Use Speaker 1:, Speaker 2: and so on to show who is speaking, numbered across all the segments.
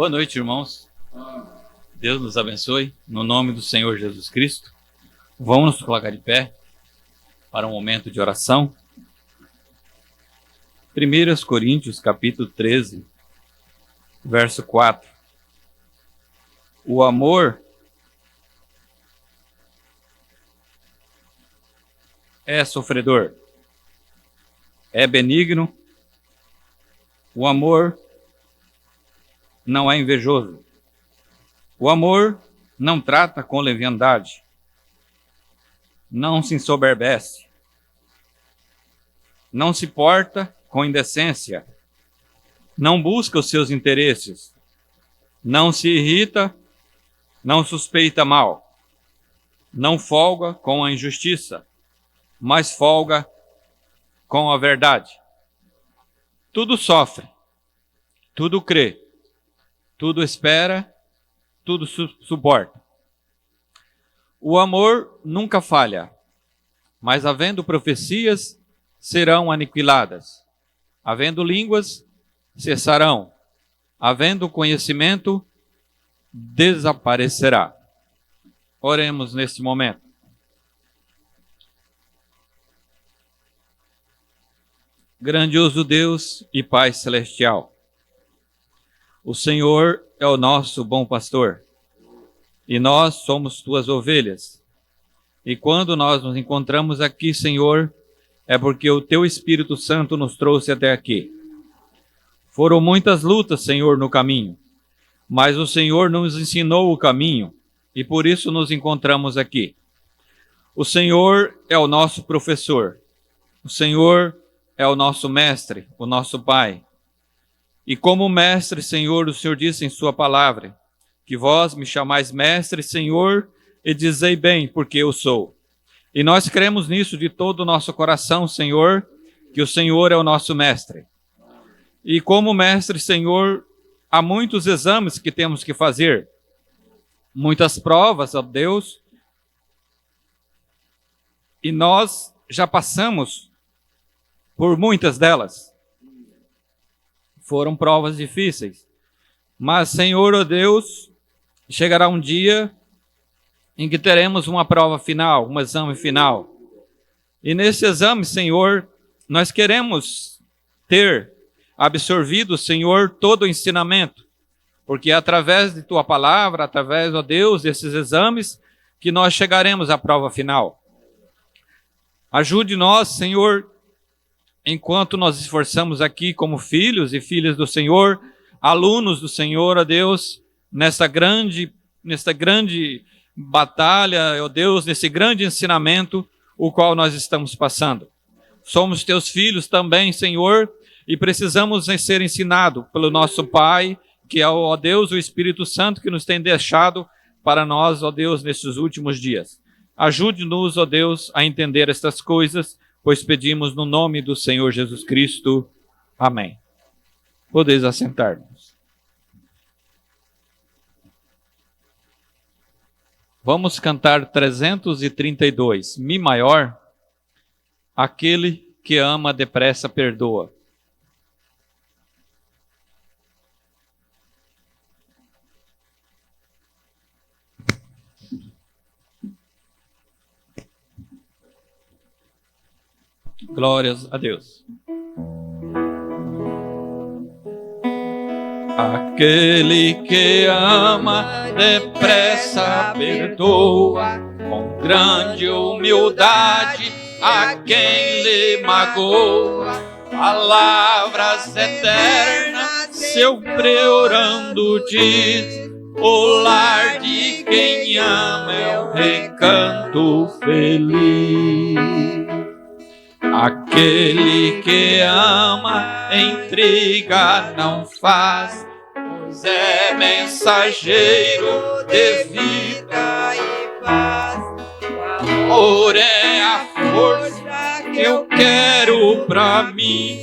Speaker 1: Boa noite, irmãos. Deus nos abençoe, no nome do Senhor Jesus Cristo. Vamos nos colocar de pé para um momento de oração. 1 Coríntios, capítulo 13, verso 4. O amor é sofredor, é benigno. O amor não é invejoso. O amor não trata com leviandade. Não se ensoberbece. Não se porta com indecência. Não busca os seus interesses. Não se irrita. Não suspeita mal. Não folga com a injustiça, mas folga com a verdade. Tudo sofre, tudo crê, tudo espera, tudo suporta. O amor nunca falha, mas havendo profecias, serão aniquiladas. Havendo línguas, cessarão. Havendo conhecimento, desaparecerá. Oremos neste momento. Grandioso Deus e Pai Celestial, o Senhor é o nosso bom pastor, e nós somos tuas ovelhas. E quando nós nos encontramos aqui, Senhor, é porque o teu Espírito Santo nos trouxe até aqui. Foram muitas lutas, Senhor, no caminho, mas o Senhor nos ensinou o caminho, e por isso nos encontramos aqui. O Senhor é o nosso professor, o Senhor é o nosso mestre, o nosso Pai. E como mestre, Senhor, o Senhor disse em sua palavra, que vós me chamais mestre, Senhor, e dizei bem, porque eu sou. E nós cremos nisso de todo o nosso coração, Senhor, que o Senhor é o nosso mestre. E como mestre, Senhor, há muitos exames que temos que fazer, muitas provas, ó Deus, e nós já passamos por muitas delas. Foram provas difíceis. Mas, Senhor, ó Deus, chegará um dia em que teremos uma prova final, um exame final. E nesse exame, Senhor, nós queremos ter absorvido, Senhor, todo o ensinamento. Porque é através de Tua palavra, através, ó Deus, desses exames, que nós chegaremos à prova final. Ajude-nós, Senhor, enquanto nós esforçamos aqui como filhos e filhas do Senhor, alunos do Senhor, ó Deus, nesta grande batalha, ó Deus, nesse grande ensinamento, o qual nós estamos passando. Somos teus filhos também, Senhor, e precisamos ser ensinados pelo nosso Pai, que é, ó Deus, o Espírito Santo que nos tem deixado para nós, ó Deus, nesses últimos dias. Ajude-nos, ó Deus, a entender estas coisas, pois pedimos no nome do Senhor Jesus Cristo. Amém. Podeis assentar-nos. Vamos cantar 332, Mi maior. Aquele que ama depressa perdoa. Glórias a Deus. Aquele que ama depressa perdoa, com grande humildade a quem lhe magoa. Palavras eternas sempre orando diz, o lar de quem ama é o recanto feliz. Aquele que ama, intriga não faz, pois é mensageiro de vida e paz. O amor é a força que eu quero pra mim,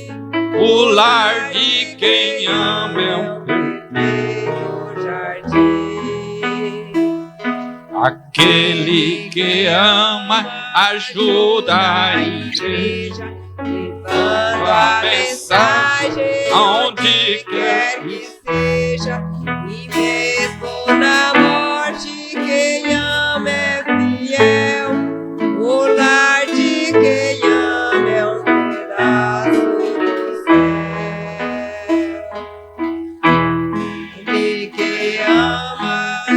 Speaker 1: o lar de quem ama é um verdadeiro jardim. Aquele que ama, ajuda a igreja, levando a mensagem aonde quer que seja, e mesmo na morte quem ama é fiel, o lar de quem ama é um pedaço do céu. E quem ama a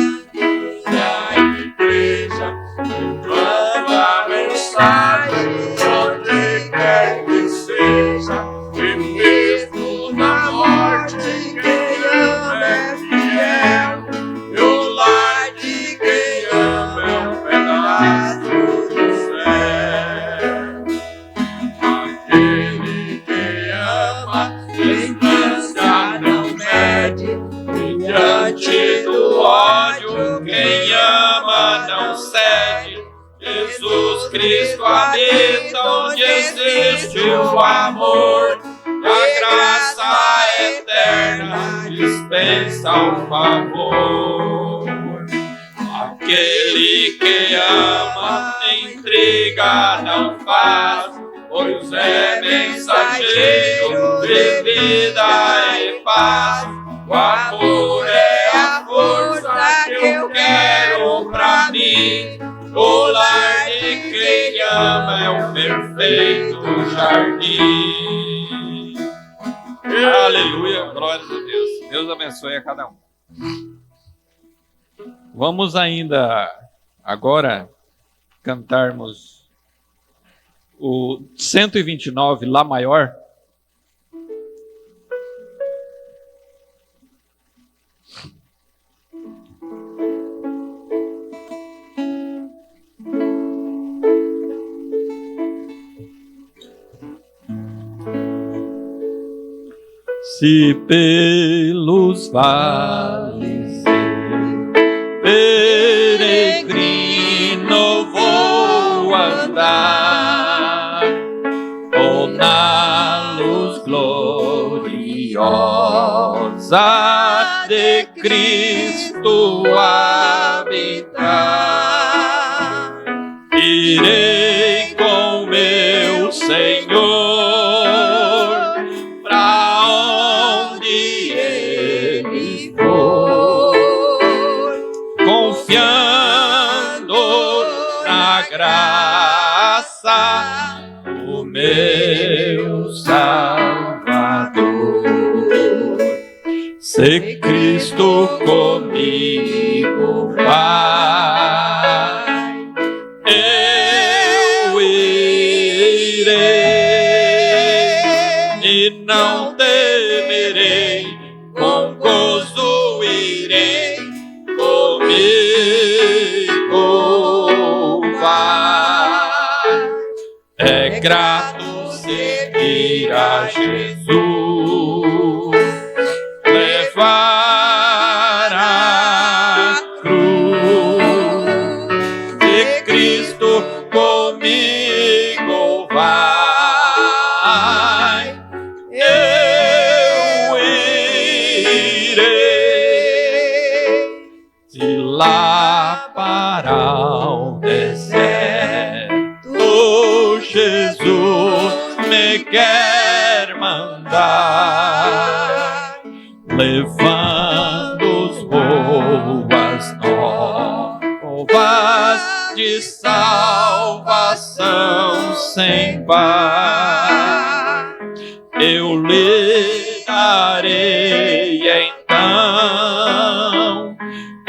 Speaker 1: igreja, levando a mensagem onde quer que seja, e mesmo na morte quem ama é fiel, e o lar de quem ama é um pedaço do céu. Aquele que ama, distância não mede, diante do ódio quem ama não cede. Jesus Cristo habita onde existe o amor, a graça eterna dispensa o favor. Aquele que ama, intriga não faz, pois é mensageiro de vida e paz. O amor é a força que eu quero pra mim, o lar de quem ama é um perfeito jardim. Aleluia, glórias a Deus. Deus abençoe a cada um. Vamos ainda agora cantarmos o 129, Lá maior. Se pelos vales peregrino vou andar, ou na luz gloriosa de Cristo habitar, irei com meu Senhor pra onde Ele for, confiando na graça do meu Salvador. Se Cristo comigo vai, eu irei e não temerei, com gozo irei, comigo vai. É grato seguir a Jesus, levar a cruz, de Cristo comigo vai, eu irei. Se lá para o deserto Jesus me quer mandar, levando boas novas de salvação sem par, eu lhe darei então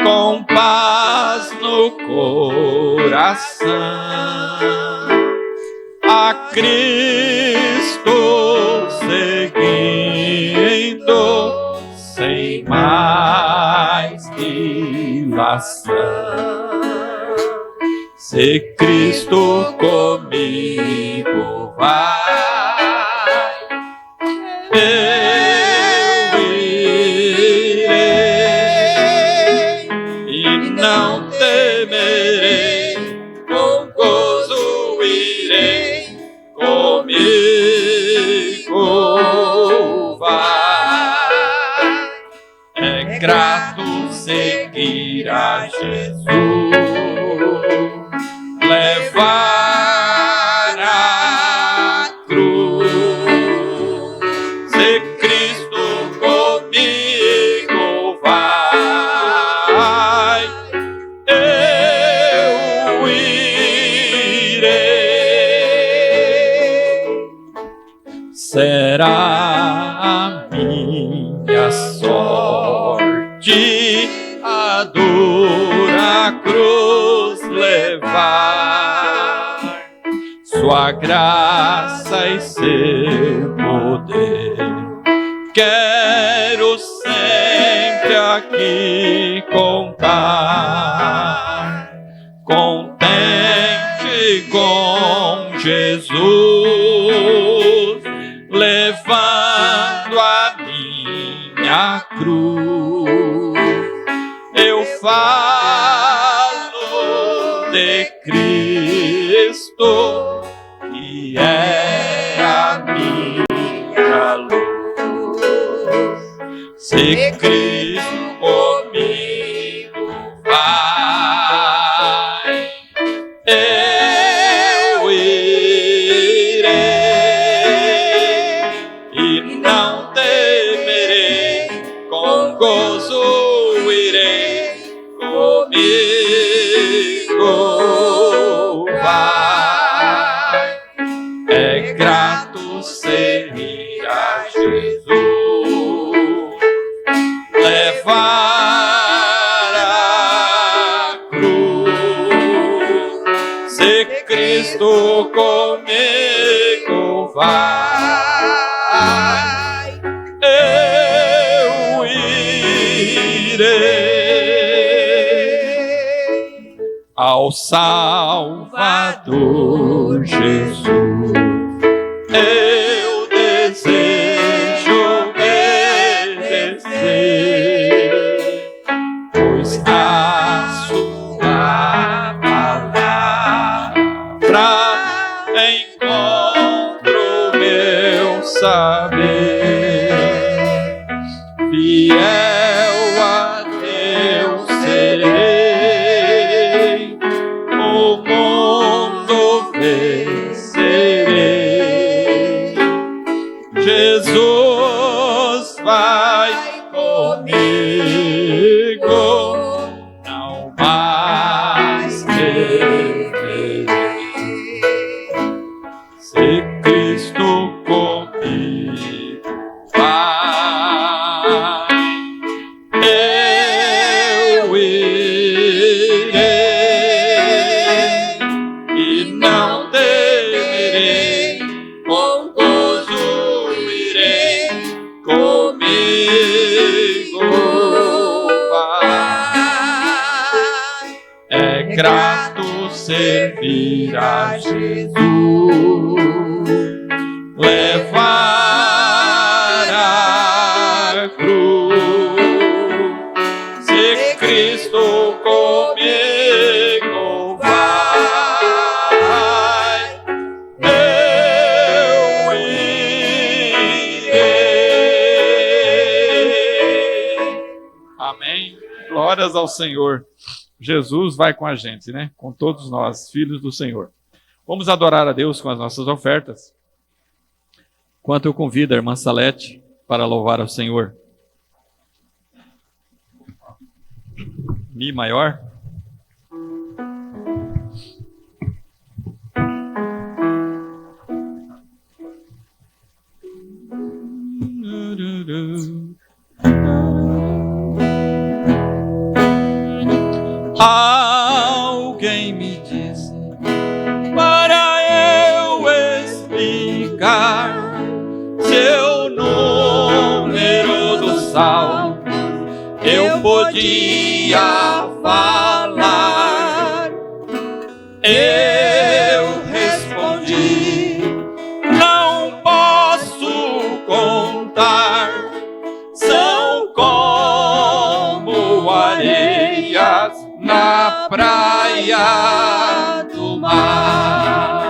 Speaker 1: com paz no coração a Cristo seguindo sem mais dilação. Se Cristo comigo vai, eu irei e não temerei, com gozo irei, comigo vai. É grato seguir a Jesus, levar será a minha sorte a dura cruz levar, sua graça e seu poder. Quero sempre aqui contar, contente com Jesus, levando a minha cruz. Eu falo de Cristo, que é a minha luz. Se Cristo comigo vai, eu irei e não temerei, com gozo irei, comigo vai. É grato servir a Jesus, levar a cruz. Se Cristo comigo vai, eu irei ao Salvador Jesus. Eu desejo obedecer, pois a sua palavra encontro meu saber. Fiel a Deus serei, o mundo vencerei. Jesus vai comigo, não mais temerei. Se Cristo comigo vai, eu irei e não temerei, com gozo irei, comigo vai. É grato servir a Jesus, levar a cruz. Se Cristo comigo vai, eu irei. Amém. Glórias ao Senhor. Jesus vai com a gente, né? Com todos nós, filhos do Senhor. Vamos adorar a Deus com as nossas ofertas. Enquanto eu convido a irmã Salete para louvar ao Senhor. Mi maior. Alguém me disse para eu explicar seu número do salmo, eu podia falar. Eu respondi, não posso contar, são como areias na praia do mar.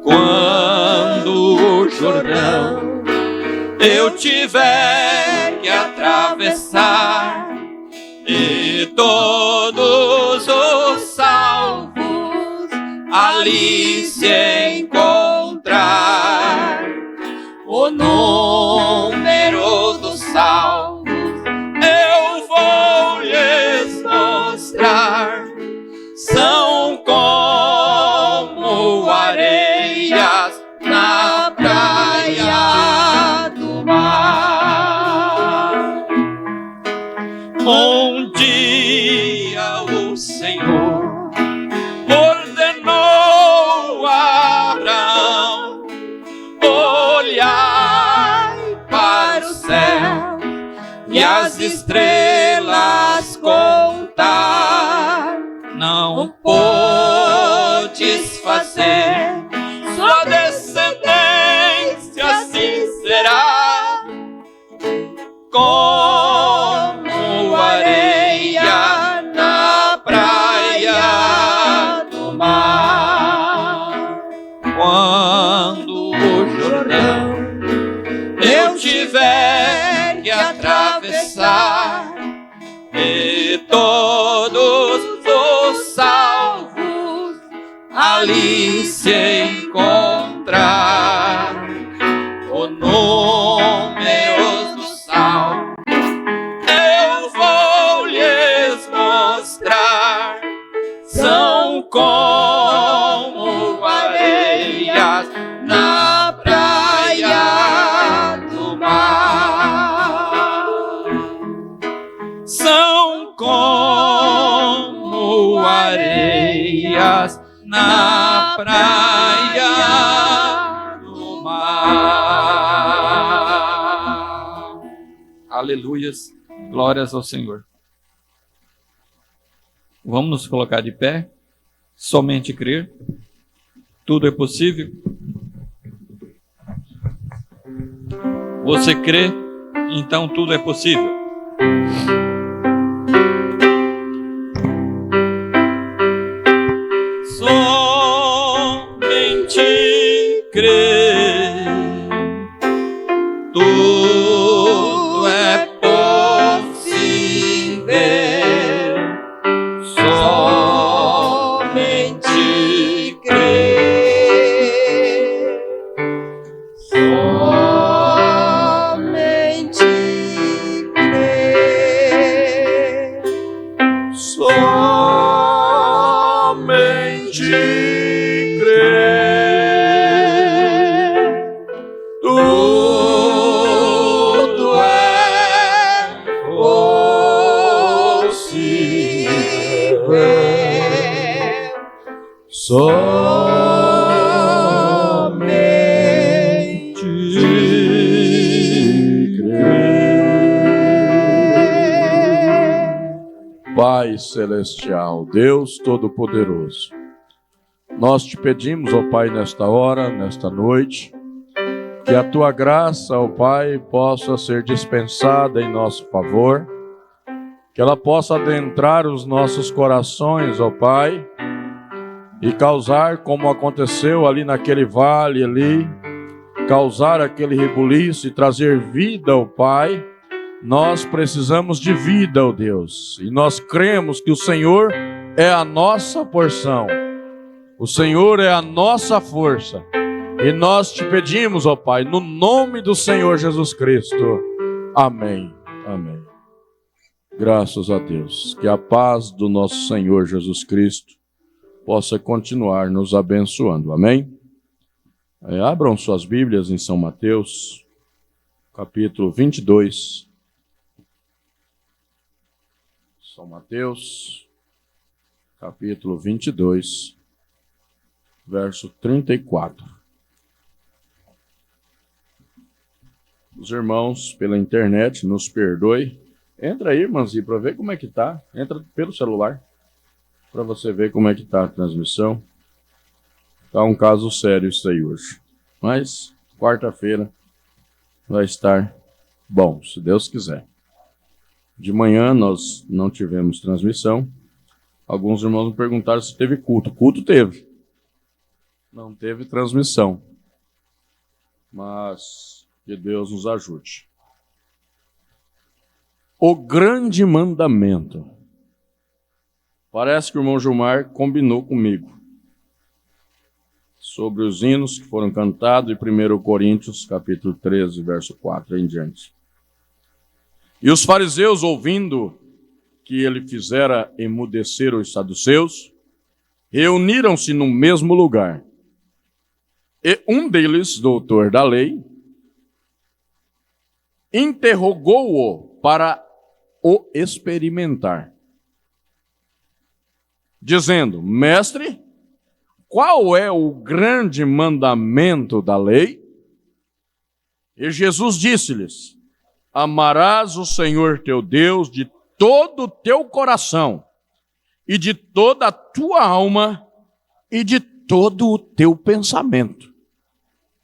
Speaker 1: Quando o Jordão eu tiver que atravessar e todos os salvos ali se encontrar, o número dos salvos eu vou lhes mostrar, são como areias estrelas contar, não podes fazer, sua descendência assim será, como areia na praia do mar. Quando o Jordão eu tiver que atravessar, e todos os salvos ali se encontrar, o número do salvo eu vou lhes mostrar, são como areias na praia do mar, são como areias na praia do mar. Aleluias, glórias ao Senhor. Vamos nos colocar de pé, somente crer, tudo é possível. Você crê, então tudo é possível. Somente crê, tudo é possível. Somente crê, somente crê, somente crê, tudo é possível. Somente crê.
Speaker 2: Pai Celestial, Deus Todo-Poderoso, nós te pedimos, ó Pai, nesta hora, nesta noite, que a Tua graça, ó Pai, possa ser dispensada em nosso favor, que ela possa adentrar os nossos corações, ó Pai, e causar, como aconteceu ali naquele vale ali, causar aquele rebuliço e trazer vida, ó Pai. Nós precisamos de vida, ó Deus, e nós cremos que o Senhor é a nossa porção, o Senhor é a nossa força, e nós te pedimos, ó Pai, no nome do Senhor Jesus Cristo. Amém. Amém. Graças a Deus. Que a paz do nosso Senhor Jesus Cristo possa continuar nos abençoando. Amém? Abram suas Bíblias em São Mateus, capítulo 22. São Mateus, capítulo 22, verso 34. Os irmãos pela internet nos perdoem. Entra aí, irmãzinha, para ver como é que tá. Entra pelo celular, para você ver como é que tá a transmissão. Tá um caso sério isso aí hoje. Mas quarta-feira vai estar bom, se Deus quiser. De manhã nós não tivemos transmissão. Alguns irmãos me perguntaram se teve culto. Culto teve. Não teve transmissão. Mas que Deus nos ajude. O grande mandamento. Parece que o irmão Gilmar combinou comigo sobre os hinos que foram cantados em 1 Coríntios, capítulo 13, verso 4 em diante. E os fariseus, ouvindo que ele fizera emudecer os saduceus, reuniram-se no mesmo lugar. E um deles, doutor da lei, interrogou-o para o experimentar, dizendo: Mestre, qual é o grande mandamento da lei? E Jesus disse-lhes: Amarás o Senhor teu Deus de todo o teu coração, e de toda a tua alma, e de todo o teu pensamento.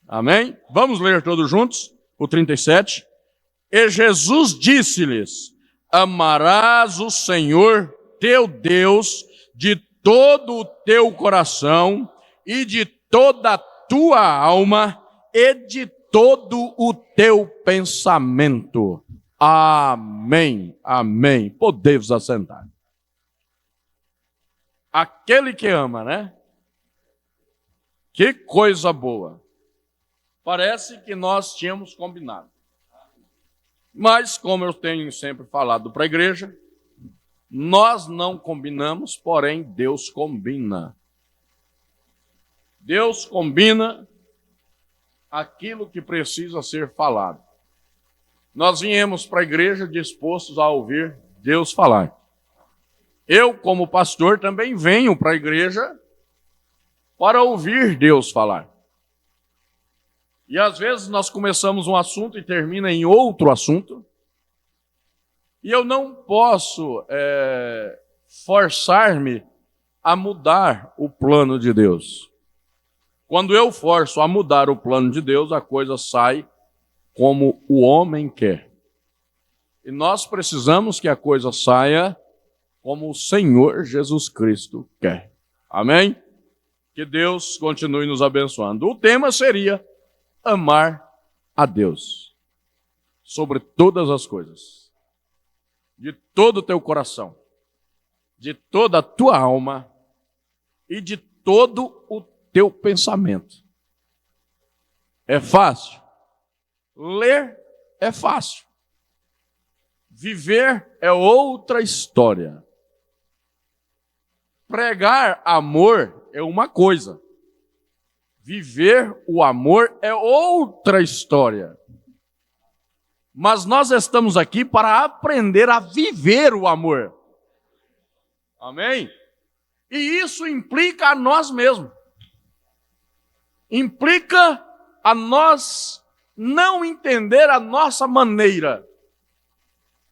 Speaker 2: Amém? Vamos ler todos juntos o 37. E Jesus disse-lhes: amarás o Senhor teu Deus de todo o teu coração, e de toda a tua alma, e de todo o teu pensamento. Amém, amém. Podemos assentar. Aquele que ama, né? Que coisa boa. Parece que nós tínhamos combinado. Mas, como eu tenho sempre falado para a igreja, nós não combinamos, porém Deus combina. Deus combina aquilo que precisa ser falado. Nós viemos para a igreja dispostos a ouvir Deus falar. Eu, como pastor, também venho para a igreja para ouvir Deus falar. E às vezes nós começamos um assunto e termina em outro assunto. E eu não posso forçar-me a mudar o plano de Deus. Quando eu forço a mudar o plano de Deus, a coisa sai como o homem quer. E nós precisamos que a coisa saia como o Senhor Jesus Cristo quer. Amém? Que Deus continue nos abençoando. O tema seria amar a Deus sobre todas as coisas, de todo o teu coração, de toda a tua alma e de todo o teu pensamento. É fácil? Ler é fácil. Viver é outra história. Pregar amor é uma coisa. Viver o amor é outra história. Mas nós estamos aqui para aprender a viver o amor. Amém? E isso implica a nós mesmos. Implica a nós não entender a nossa maneira.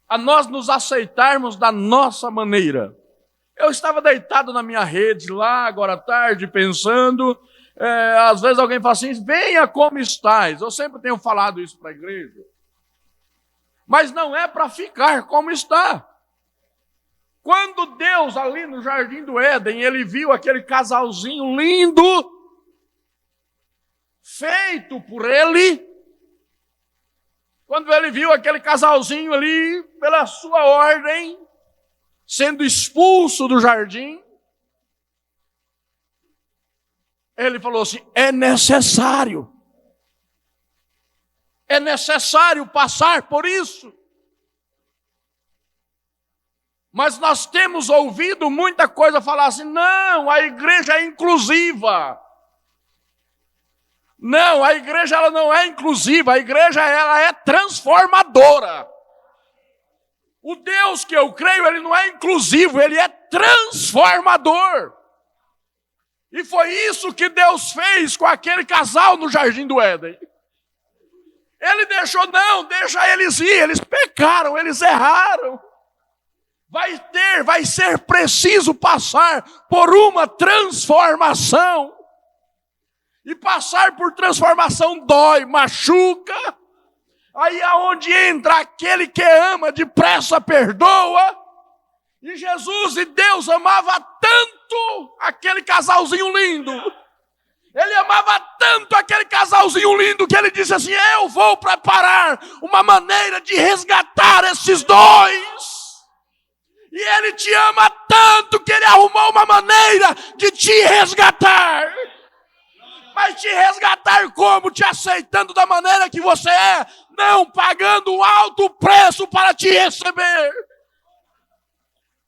Speaker 2: A nós nos aceitarmos da nossa maneira. Eu estava deitado na minha rede lá, agora à tarde, pensando. Às vezes alguém fala assim, venha como estás. Eu sempre tenho falado isso para a igreja. Mas não é para ficar como está. Quando Deus, ali no Jardim do Éden, ele viu aquele casalzinho lindo, feito por ele, quando ele viu aquele casalzinho ali, pela sua ordem, sendo expulso do jardim, ele falou assim, é necessário passar por isso. Mas nós temos ouvido muita coisa falar assim, não, a igreja é inclusiva. Não, a igreja ela não é inclusiva, a igreja ela é transformadora. O Deus que eu creio, ele não é inclusivo, ele é transformador. E foi isso que Deus fez com aquele casal no Jardim do Éden. Ele deixou, não, deixa eles ir, eles pecaram, eles erraram. Vai ser preciso passar por uma transformação. E passar por transformação dói, machuca. Aí é onde entra aquele que ama, depressa perdoa. E Jesus e Deus amava tanto aquele casalzinho lindo. Ele amava tanto aquele casalzinho lindo que ele disse assim, eu vou preparar uma maneira de resgatar esses dois. E ele te ama tanto que ele arrumou uma maneira de te resgatar. Mas te resgatar como? Te aceitando da maneira que você é, não pagando um alto preço para te receber.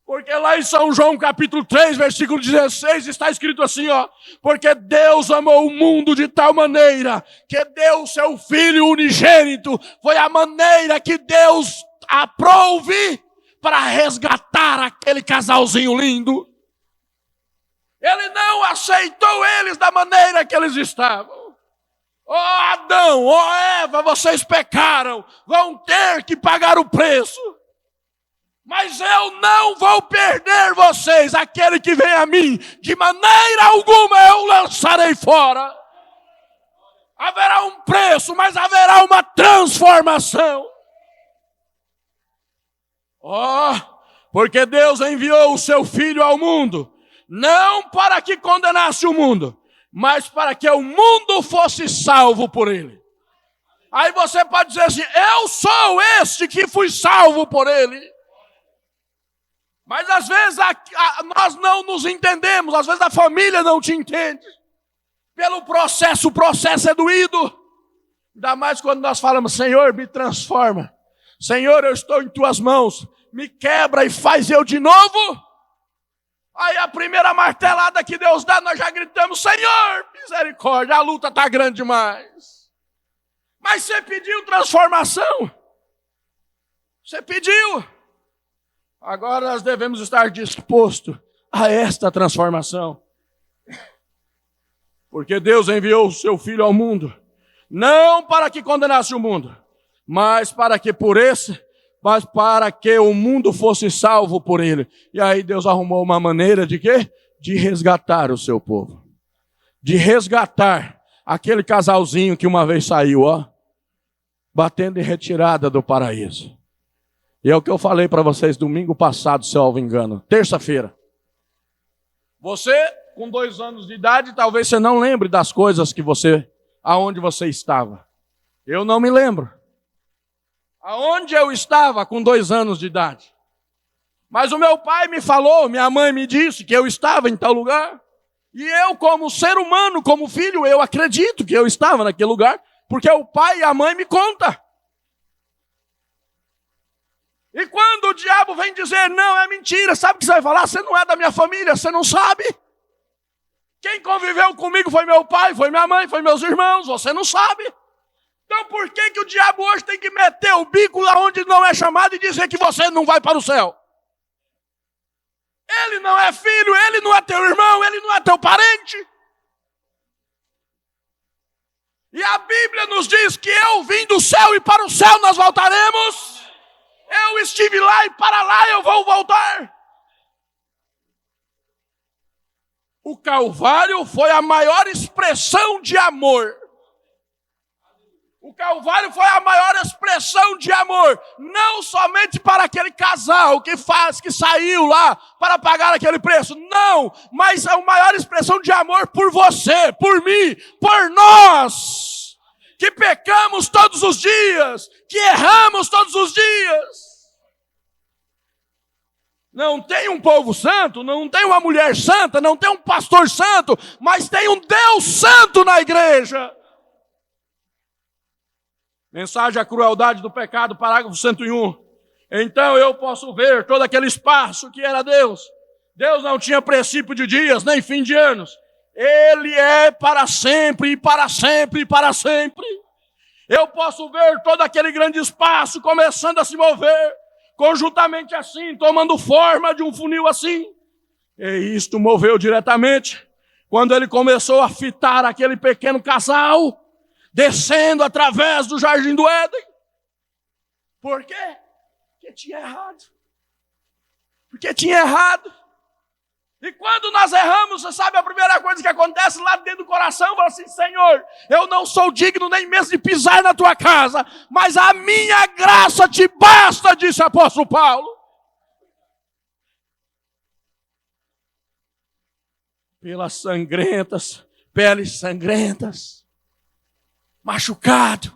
Speaker 2: Porque lá em São João capítulo 3, versículo 16, está escrito assim, ó, porque Deus amou o mundo de tal maneira que deu seu Filho unigênito. Foi a maneira que Deus aprouve para resgatar aquele casalzinho lindo. Ele não aceitou eles da maneira que eles estavam. Ó Adão, ó Eva, vocês pecaram, vão ter que pagar o preço. Mas eu não vou perder vocês. Aquele que vem a mim, de maneira alguma eu lançarei fora. Haverá um preço, mas haverá uma transformação. Porque Deus enviou o seu Filho ao mundo, não para que condenasse o mundo, mas para que o mundo fosse salvo por ele. Aí você pode dizer assim, eu sou este que fui salvo por ele. Mas às vezes nós não nos entendemos, às vezes a família não te entende. Pelo processo, o processo é doído. Ainda mais quando nós falamos, Senhor, me transforma. Senhor, eu estou em tuas mãos. Me quebra e faz eu de novo. Aí a primeira martelada que Deus dá, nós já gritamos, Senhor, misericórdia, a luta está grande demais. Mas você pediu transformação. Você pediu. Agora nós devemos estar dispostos a esta transformação. Porque Deus enviou o seu Filho ao mundo, não para que condenasse o mundo, mas para que o mundo fosse salvo por ele. E aí Deus arrumou uma maneira de quê? De resgatar o seu povo. De resgatar aquele casalzinho que uma vez saiu, batendo em retirada do paraíso. E é o que eu falei para vocês domingo passado, se eu não me engano, terça-feira. Você, com 2 anos de idade, talvez você não lembre das coisas aonde você estava. Eu não me lembro. Aonde eu estava com 2 anos de idade. Mas o meu pai me falou, minha mãe me disse que eu estava em tal lugar. E eu, como ser humano, como filho, eu acredito que eu estava naquele lugar, porque o pai e a mãe me contam. E quando o diabo vem dizer, não, é mentira, sabe o que você vai falar? Você não é da minha família, você não sabe. Quem conviveu comigo foi meu pai, foi minha mãe, foi meus irmãos, você não sabe. Então por que o diabo hoje tem que meter o bico lá onde não é chamado e dizer que você não vai para o céu? Ele não é filho, ele não é teu irmão, ele não é teu parente. E a Bíblia nos diz que eu vim do céu e para o céu nós voltaremos. Eu estive lá e para lá eu vou voltar. O Calvário foi a maior expressão de amor. O Calvário foi a maior expressão de amor. Não somente para aquele casal que saiu lá para pagar aquele preço. Não, mas a maior expressão de amor por você, por mim, por nós. Que pecamos todos os dias, que erramos todos os dias. Não tem um povo santo, não tem uma mulher santa, não tem um pastor santo, mas tem um Deus santo na igreja. Mensagem à crueldade do pecado, parágrafo 101. Então eu posso ver todo aquele espaço que era Deus. Deus não tinha princípio de dias, nem fim de anos. Ele é para sempre, e para sempre, e para sempre. Eu posso ver todo aquele grande espaço começando a se mover, conjuntamente assim, tomando forma de um funil assim. E isto moveu diretamente quando ele começou a fitar aquele pequeno casal, descendo através do jardim do Éden. Por quê? Porque tinha errado. Porque tinha errado. E quando nós erramos, você sabe a primeira coisa que acontece lá dentro do coração? Fala assim, Senhor, eu não sou digno nem mesmo de pisar na tua casa, mas a minha graça te basta, disse o apóstolo Paulo. Pelas peles sangrentas, machucado,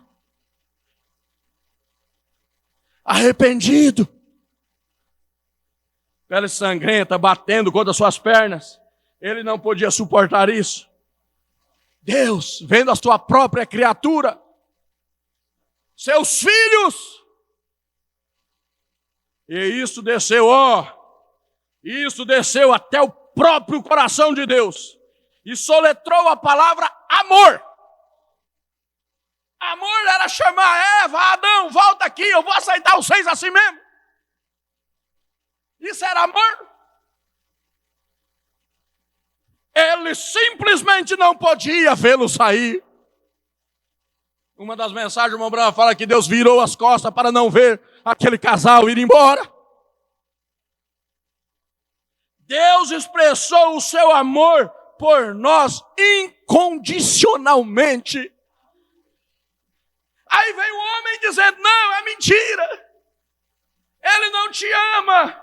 Speaker 2: arrependido, pele sangrenta batendo contra suas pernas, ele não podia suportar isso. Deus, vendo a sua própria criatura, seus filhos, e isso desceu até o próprio coração de Deus, e soletrou a palavra amor. Amor era chamar Eva, Adão, volta aqui, eu vou aceitar vocês assim mesmo. Isso era amor? Ele simplesmente não podia vê-lo sair. Uma das mensagens, o irmão Branham fala que Deus virou as costas para não ver aquele casal ir embora. Deus expressou o seu amor por nós incondicionalmente. Aí vem o homem dizendo, não, é mentira. Ele não te ama.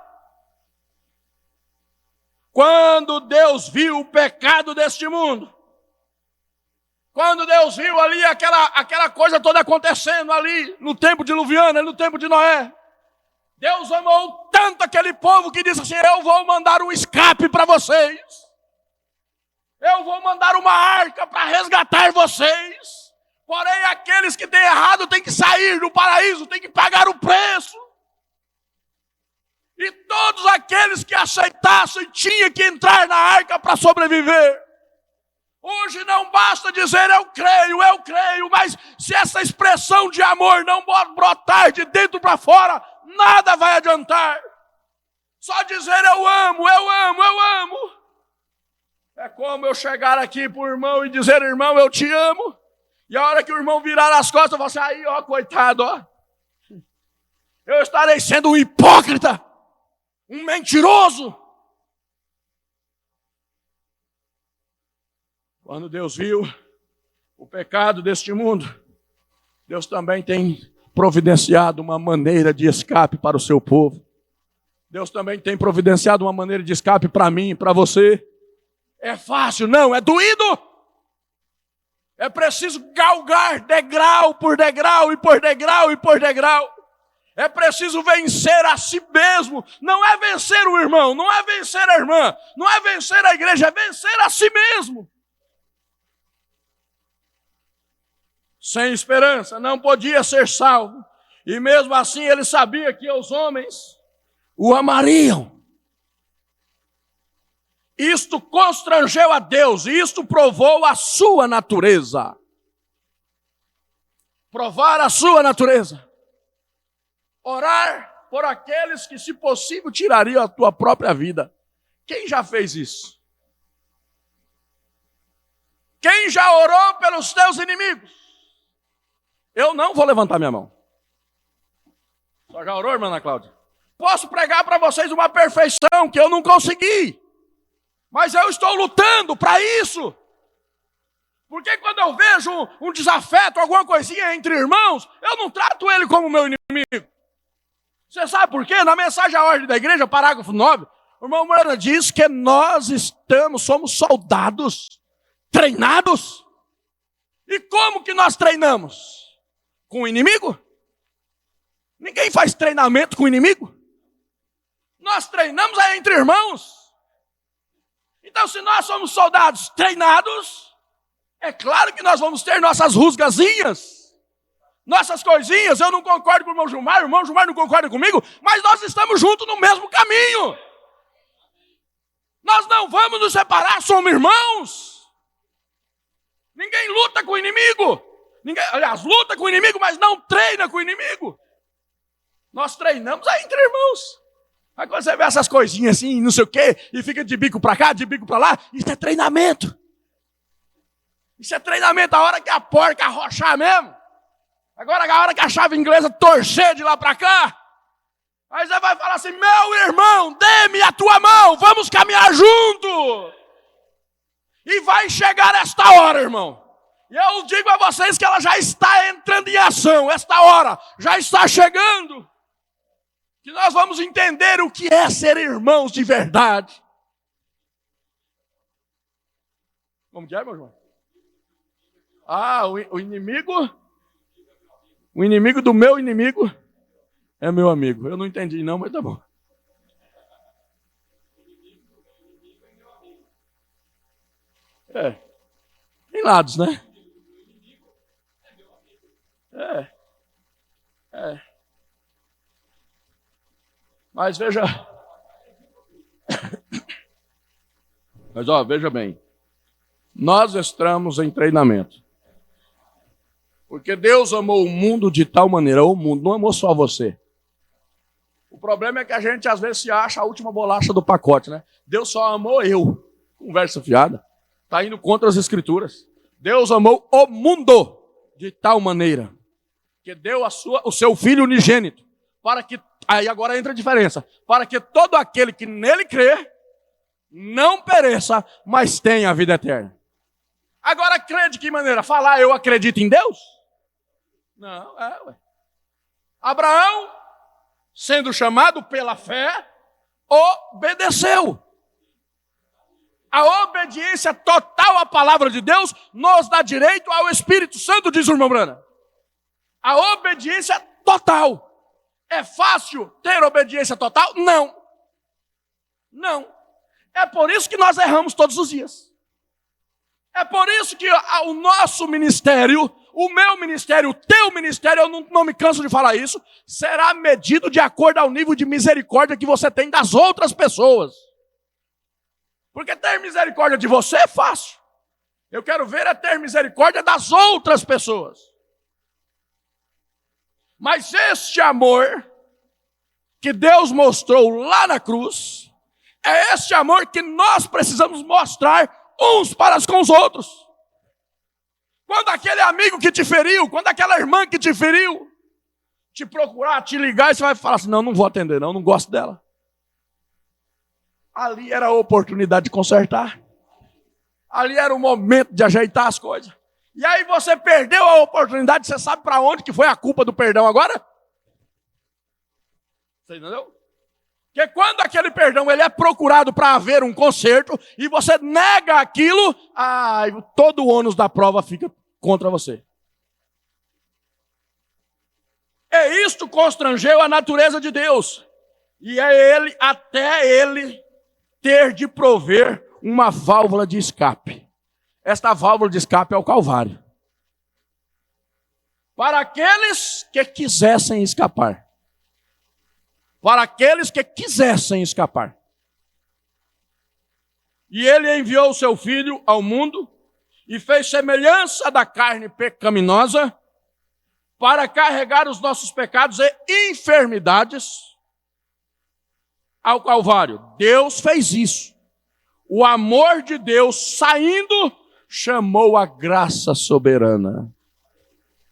Speaker 2: Quando Deus viu o pecado deste mundo, quando Deus viu ali aquela coisa toda acontecendo ali, no tempo diluviano, no tempo de Noé, Deus amou tanto aquele povo que disse assim, eu vou mandar um escape para vocês. Eu vou mandar uma arca para resgatar vocês. Porém, aqueles que têm errado têm que sair do paraíso, têm que pagar o preço. E todos aqueles que aceitassem tinham que entrar na arca para sobreviver. Hoje não basta dizer eu creio, mas se essa expressão de amor não brotar de dentro para fora, nada vai adiantar. Só dizer eu amo. É como eu chegar aqui para o irmão e dizer, irmão, eu te amo. E a hora que o irmão virar as costas, você aí, ó, coitado, ó. Eu estarei sendo um hipócrita, um mentiroso. Quando Deus viu o pecado deste mundo, Deus também tem providenciado uma maneira de escape para o seu povo. Deus também tem providenciado uma maneira de escape para mim, para você. É fácil? Não, é doído. É preciso galgar degrau por degrau e por degrau e por degrau. É preciso vencer a si mesmo. Não é vencer o irmão, não é vencer a irmã, não é vencer a igreja, é vencer a si mesmo. Sem esperança, não podia ser salvo. E mesmo assim ele sabia que os homens o amariam. Isto constrangeu a Deus e isto provou a sua natureza. Provar a sua natureza. Orar por aqueles que, se possível, tirariam a tua própria vida. Quem já fez isso? Quem já orou pelos teus inimigos? Eu não vou levantar minha mão. Só já orou, irmã Ana Cláudia? Posso pregar para vocês uma perfeição que eu não consegui. Mas eu estou lutando para isso. Porque quando eu vejo um desafeto, alguma coisinha entre irmãos, eu não trato ele como meu inimigo. Você sabe por quê? Na mensagem à ordem da igreja, parágrafo 9, o irmão Moreira diz que nós somos soldados treinados. E como que nós treinamos? Com o inimigo? Ninguém faz treinamento com o inimigo. Nós treinamos entre irmãos. Então, se nós somos soldados treinados, é claro que nós vamos ter nossas rusgazinhas, nossas coisinhas. Eu não concordo com o irmão Gilmar não concorda comigo, mas nós estamos juntos no mesmo caminho. Nós não vamos nos separar, somos irmãos. Ninguém luta com o inimigo. Aliás, luta com o inimigo, mas não treina com o inimigo. Nós treinamos entre irmãos. Aí quando você vê essas coisinhas assim, não sei o quê, e fica de bico pra cá, de bico pra lá, isso é treinamento. Isso é treinamento, a hora que a porca arrochar mesmo. Agora a hora que a chave inglesa torcer de lá pra cá, aí você vai falar assim, meu irmão, dê-me a tua mão, vamos caminhar junto. E vai chegar esta hora, irmão. E eu digo a vocês que ela já está entrando em ação, esta hora já está chegando. Que nós vamos entender o que é ser irmãos de verdade. Como que é, meu irmão? O inimigo do meu inimigo é meu amigo. Eu não entendi não, mas tá bom. Tem lados, né? Mas veja. Veja bem. Nós estamos em treinamento. Porque Deus amou o mundo de tal maneira, o mundo não amou só você. O problema é que a gente às vezes se acha a última bolacha do pacote, né? Deus só amou eu. Conversa fiada. Está indo contra as escrituras. Deus amou o mundo de tal maneira que deu o seu Filho unigênito, para que, aí agora entra a diferença, para que todo aquele que nele crê, não pereça, mas tenha a vida eterna. Agora crê de que maneira? Falar eu acredito em Deus? Não, ué. Abraão, sendo chamado pela fé, obedeceu. A obediência total à palavra de Deus nos dá direito ao Espírito Santo, diz o irmão Brana. A obediência total. É fácil ter obediência total? Não. Não. É por isso que nós erramos todos os dias. É por isso que o nosso ministério, o meu ministério, o teu ministério, eu não me canso de falar isso, será medido de acordo ao nível de misericórdia que você tem das outras pessoas. Porque ter misericórdia de você é fácil. Eu quero ver é ter misericórdia das outras pessoas. Mas este amor que Deus mostrou lá na cruz, é este amor que nós precisamos mostrar uns para com os outros. Quando aquele amigo que te feriu, quando aquela irmã que te feriu, te procurar, te ligar, e você vai falar assim, não vou atender, não gosto dela. Ali era a oportunidade de consertar. Ali era o momento de ajeitar as coisas. E aí você perdeu a oportunidade, você sabe para onde que foi a culpa do perdão agora? Você entendeu? Porque quando aquele perdão ele é procurado para haver um conserto e você nega aquilo, todo o ônus da prova fica contra você. E isto constrangeu a natureza de Deus. E até ele ter de prover uma válvula de escape. Esta válvula de escape é o Calvário. Para aqueles que quisessem escapar. Para aqueles que quisessem escapar. E ele enviou o seu Filho ao mundo e fez semelhança da carne pecaminosa para carregar os nossos pecados e enfermidades ao Calvário. Deus fez isso. O amor de Deus saindo chamou a graça soberana.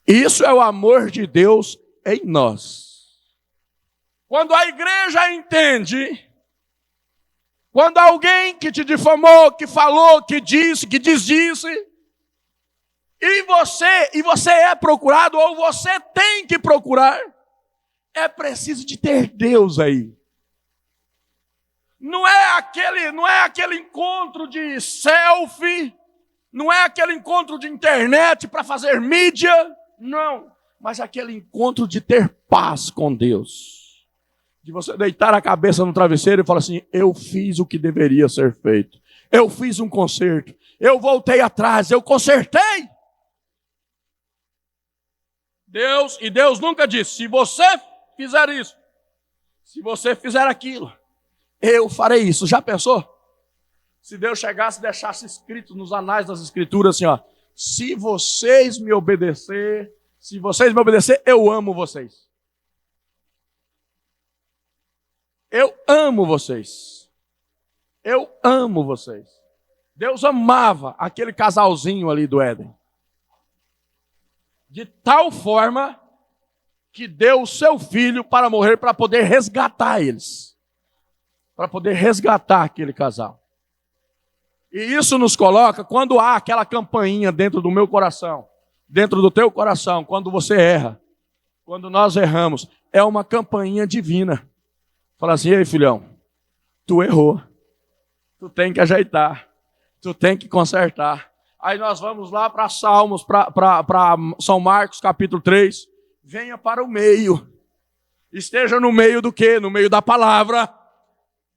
Speaker 2: Isso é o amor de Deus em nós. Quando a igreja entende, quando alguém que te difamou, que falou, que disse, que desdisse, e você é procurado, ou você tem que procurar, é preciso de ter Deus aí. Não é aquele encontro de selfie, não é aquele encontro de internet para fazer mídia, não. Mas aquele encontro de ter paz com Deus. De você deitar a cabeça no travesseiro e falar assim, eu fiz o que deveria ser feito. Eu fiz um conserto. Eu voltei atrás, eu consertei. Deus nunca disse, se você fizer isso, se você fizer aquilo, eu farei isso. Já pensou? Se Deus chegasse e deixasse escrito nos anais das escrituras assim, ó, se vocês me obedecer, eu amo vocês. Eu amo vocês. Eu amo vocês. Deus amava aquele casalzinho ali do Éden. De tal forma que deu o seu filho para morrer, para poder resgatar eles. Para poder resgatar aquele casal. E isso nos coloca, quando há aquela campainha dentro do meu coração, dentro do teu coração, quando você erra, quando nós erramos, é uma campainha divina. Fala assim, ei filhão, tu errou, tu tem que ajeitar, tu tem que consertar. Aí nós vamos lá para Salmos, para São Marcos capítulo 3, venha para o meio, esteja no meio do quê? No meio da palavra,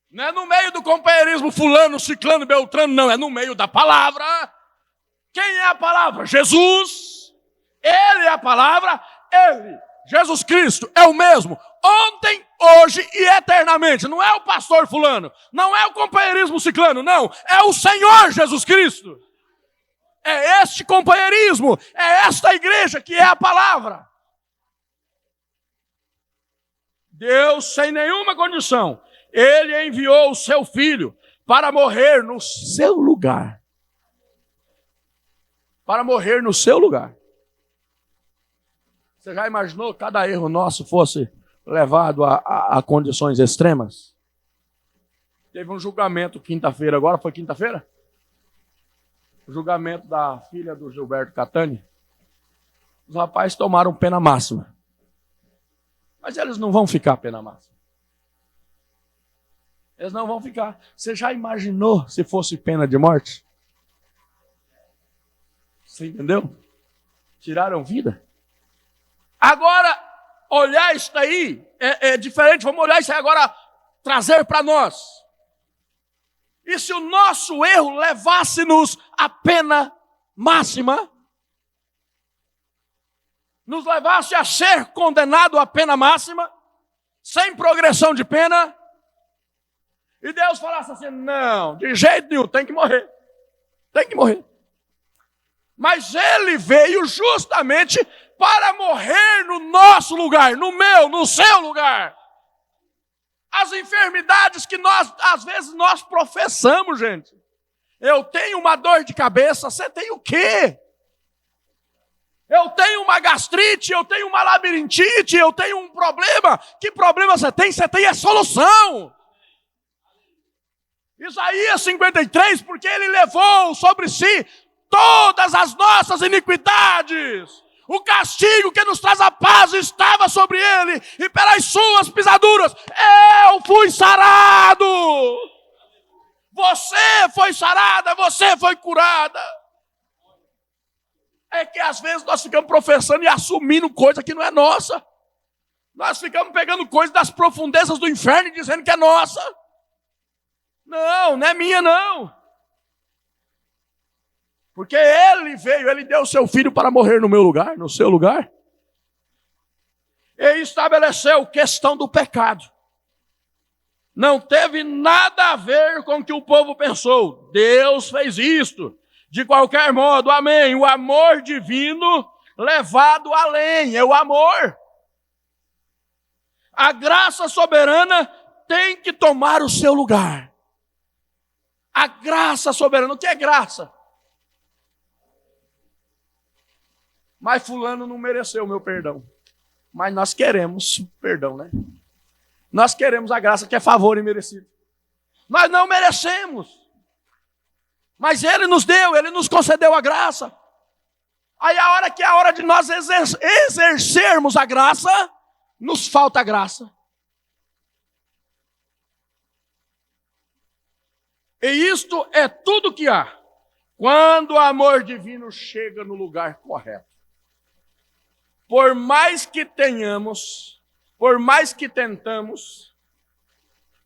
Speaker 2: não é no meio do companheirismo fulano, ciclano, beltrano, não, é no meio da palavra. Quem é a palavra? Jesus, Ele é a palavra, Ele, Jesus Cristo, é o mesmo, ontem, hoje e eternamente. Não é o pastor fulano, não é o companheirismo ciclano, não. É o Senhor Jesus Cristo. É este companheirismo, é esta igreja que é a palavra. Deus, sem nenhuma condição, Ele enviou o seu Filho para morrer no seu lugar. Para morrer no seu lugar. Você já imaginou que cada erro nosso fosse levado a condições extremas? Teve um julgamento quinta-feira, agora foi quinta-feira? O julgamento da filha do Gilberto Catani. Os rapazes tomaram pena máxima. Mas eles não vão ficar pena máxima. Eles não vão ficar. Você já imaginou se fosse pena de morte? Você entendeu? Tiraram vida. Agora, olhar isso daí é diferente. Vamos olhar isso aí agora, trazer para nós. E se o nosso erro levasse-nos à pena máxima, nos levasse a ser condenado à pena máxima, sem progressão de pena, e Deus falasse assim, não, de jeito nenhum, tem que morrer. Tem que morrer. Mas Ele veio justamente para morrer no nosso lugar, no meu, no seu lugar. As enfermidades que às vezes, nós professamos, gente. Eu tenho uma dor de cabeça, você tem o quê? Eu tenho uma gastrite, eu tenho uma labirintite, eu tenho um problema. Que problema você tem? Você tem a solução. Isaías 53, porque Ele levou sobre si todas as nossas iniquidades. O castigo que nos traz a paz estava sobre Ele, e pelas suas pisaduras eu fui sarado. Você foi sarada, você foi curada. É que às vezes nós ficamos professando e assumindo coisa que não é nossa. Nós ficamos pegando coisa das profundezas do inferno e dizendo que é nossa. Não, não é minha não. Porque Ele veio, Ele deu o seu Filho para morrer no meu lugar, no seu lugar. Ele estabeleceu questão do pecado. Não teve nada a ver com o que o povo pensou. Deus fez isto. De qualquer modo, amém. O amor divino levado além, é o amor. A graça soberana tem que tomar o seu lugar. A graça soberana, o que é graça? Mas fulano não mereceu o meu perdão. Mas nós queremos perdão, né? Nós queremos a graça que é favor imerecido. Nós não merecemos. Mas Ele nos deu, Ele nos concedeu a graça. Aí a hora que é a hora de nós exercermos a graça, nos falta a graça. E isto é tudo que há. Quando o amor divino chega no lugar correto. Por mais que tenhamos, por mais que tentamos,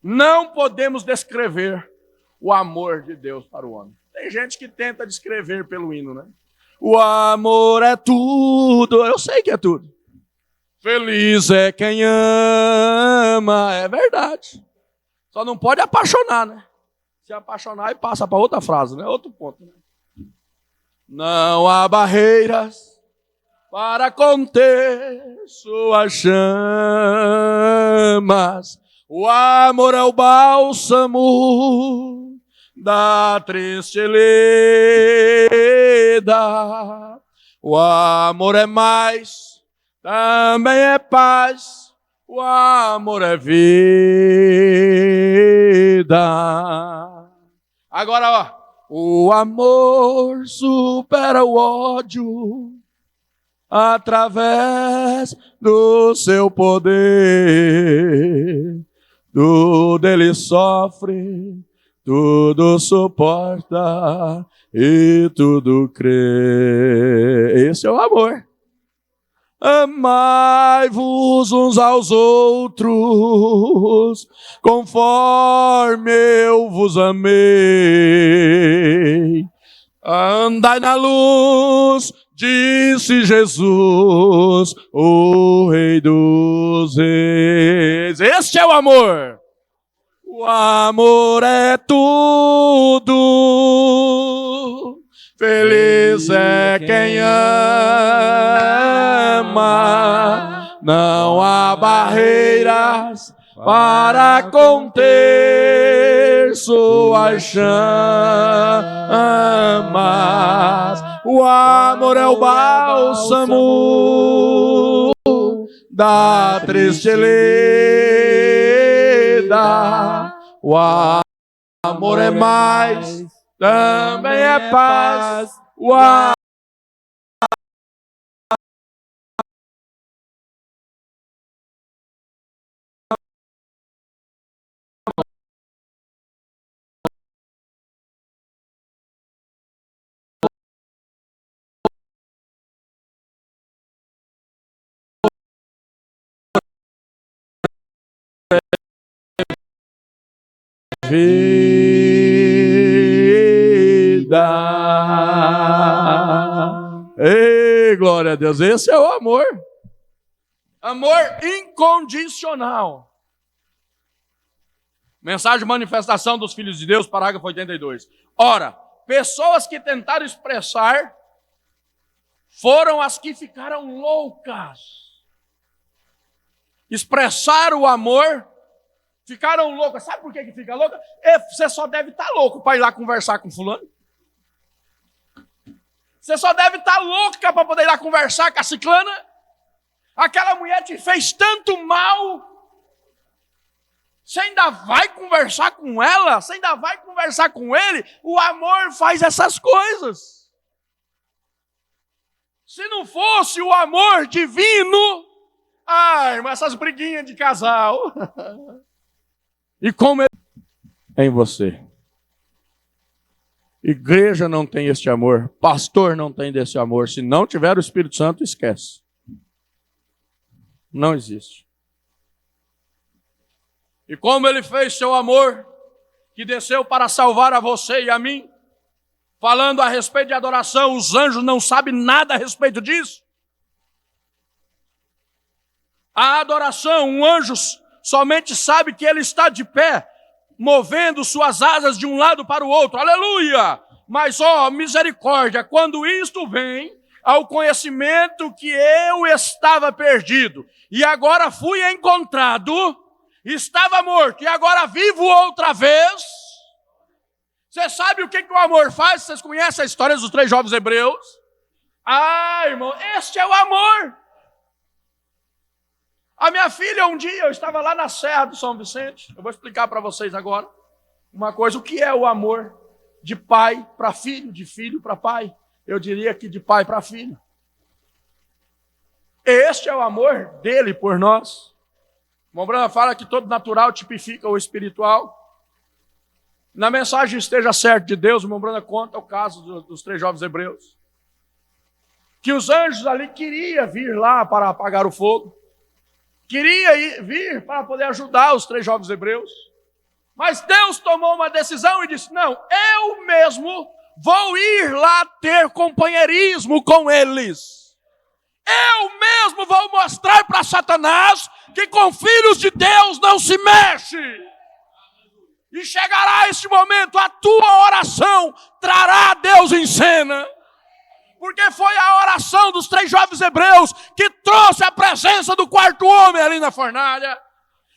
Speaker 2: não podemos descrever o amor de Deus para o homem. Tem gente que tenta descrever pelo hino, né? O amor é tudo, eu sei que é tudo. Feliz é quem ama, é verdade. Só não pode apaixonar, né? Se apaixonar e passa para outra frase, né? Outro ponto, né? Não há barreiras para conter suas chamas. O amor é o bálsamo da triste leda. O amor é mais, também é paz. O amor é vida. Agora, ó. O amor supera o ódio através do seu poder. Tudo ele sofre, tudo suporta e tudo crê. Esse é o amor. Amai-vos uns aos outros, conforme eu vos amei. Andai na luz, disse Jesus, o Rei dos Reis. Este é o amor. O amor é tudo. Feliz é quem ama. Não há barreiras para conter suas chamas. O amor é o bálsamo da triste lida. O amor é mais, também é paz. O amor vida. Ei, glória a Deus, esse é o amor. Amor incondicional. Mensagem de manifestação dos filhos de Deus, parágrafo 82. Ora, pessoas que tentaram expressar foram as que ficaram loucas. Expressar o amor, ficaram loucas. Sabe por que fica louca? Você só deve estar louco para ir lá conversar com fulano. Você só deve estar louca para poder ir lá conversar com a ciclana. Aquela mulher te fez tanto mal. Você ainda vai conversar com ela? Você ainda vai conversar com ele? O amor faz essas coisas. Se não fosse o amor divino, ai, mas essas briguinhas de casal. E como ele é em você. Igreja não tem este amor, pastor não tem desse amor. Se não tiver o Espírito Santo, esquece. Não existe. E como ele fez seu amor, que desceu para salvar a você e a mim, falando a respeito de adoração, os anjos não sabem nada a respeito disso. A adoração, um anjo somente sabe que ele está de pé, movendo suas asas de um lado para o outro. Aleluia! Mas, misericórdia, quando isto vem ao conhecimento que eu estava perdido e agora fui encontrado, estava morto e agora vivo outra vez. Você sabe o que o amor faz? Vocês conhecem a história dos 3 jovens hebreus? Ah, irmão, este é o amor. A minha filha, um dia, eu estava lá na Serra do São Vicente. Eu vou explicar para vocês agora uma coisa. O que é o amor de pai para filho, de filho para pai? Eu diria que de pai para filho. Este é o amor dele por nós. O irmão Branham fala que todo natural tipifica o espiritual. Na mensagem Esteja Certo de Deus, o irmão Branham conta o caso dos 3 jovens hebreus. Que os anjos ali queriam vir lá para apagar o fogo. Queria vir para poder ajudar os 3 jovens hebreus. Mas Deus tomou uma decisão e disse, não, eu mesmo vou ir lá ter companheirismo com eles. Eu mesmo vou mostrar para Satanás que com filhos de Deus não se mexe. E chegará esse momento, a tua oração trará Deus em cena. Porque foi a oração dos 3 jovens hebreus que trouxe a presença do 4º homem ali na fornalha.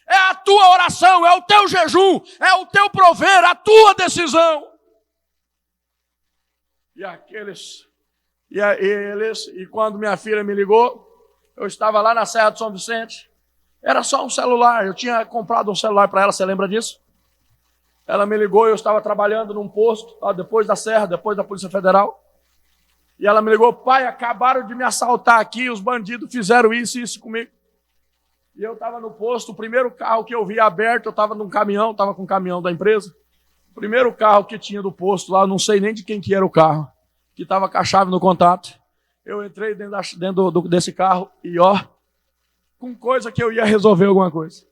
Speaker 2: É a tua oração, é o teu jejum, é o teu prover, a tua decisão. E quando minha filha me ligou, eu estava lá na Serra do São Vicente. Era só um celular, eu tinha comprado um celular para ela, você lembra disso? Ela me ligou, eu estava trabalhando num posto, depois da Serra, depois da Polícia Federal. E ela me ligou, pai, acabaram de me assaltar aqui, os bandidos fizeram isso e isso comigo. E eu estava no posto, o primeiro carro que eu vi aberto, eu estava num caminhão, estava com o caminhão da empresa. O primeiro carro que tinha do posto lá, eu não sei nem de quem que era o carro, que estava com a chave no contato. Eu entrei dentro desse carro e com coisa que eu ia resolver alguma coisa.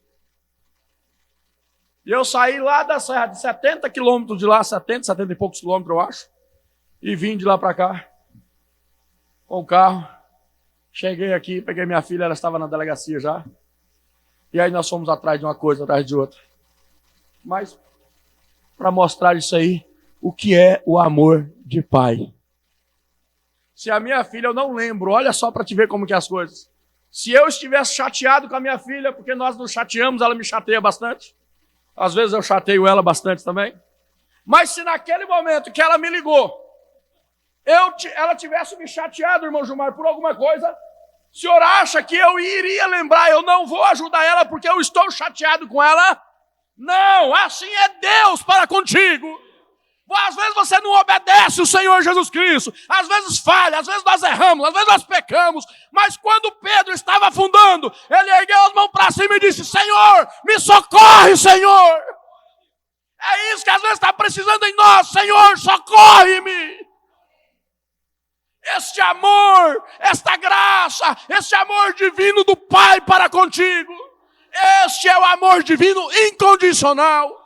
Speaker 2: E eu saí lá da Serra, de 70 quilômetros de lá, 70 e poucos quilômetros, eu acho, e vim de lá para cá. Com o carro, cheguei aqui, peguei minha filha, ela estava na delegacia já. E aí nós fomos atrás de uma coisa, atrás de outra. Mas, para mostrar isso aí, o que é o amor de pai. Se a minha filha, eu não lembro, olha só para te ver como que é as coisas. Se eu estivesse chateado com a minha filha, porque nós nos chateamos, ela me chateia bastante. Às vezes eu chateio ela bastante também. Mas se naquele momento que ela me ligou, eu ela tivesse me chateado, irmão Gilmar, por alguma coisa, o senhor acha que eu iria lembrar, eu não vou ajudar ela porque eu estou chateado com ela? Não, assim é Deus para contigo. Às vezes você não obedece o Senhor Jesus Cristo, às vezes falha, às vezes nós erramos, às vezes nós pecamos, mas quando Pedro estava afundando, ele ergueu as mãos para cima e disse: Senhor, me socorre, Senhor. É isso que às vezes está precisando em nós: Senhor, socorre-me. Este amor, esta graça, este amor divino do Pai para contigo, este é o amor divino incondicional.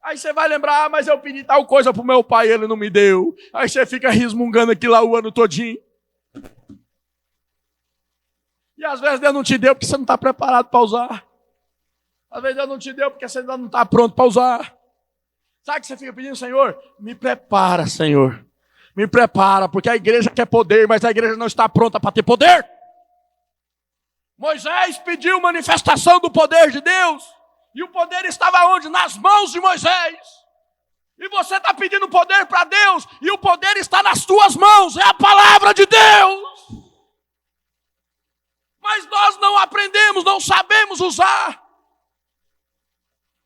Speaker 2: Aí você vai lembrar: mas eu pedi tal coisa para o meu pai, ele não me deu. Aí você fica resmungando aquilo lá o ano todinho. E às vezes Deus não te deu porque você não está preparado para usar. Às vezes Deus não te deu porque você ainda não está pronto para usar. Sabe o que você fica pedindo? Senhor, me prepara, Senhor. Me prepara, porque a igreja quer poder, mas a igreja não está pronta para ter poder. Moisés pediu manifestação do poder de Deus. E o poder estava onde? Nas mãos de Moisés. E você está pedindo poder para Deus, e o poder está nas tuas mãos, é a palavra de Deus. Mas nós não aprendemos, não sabemos usar.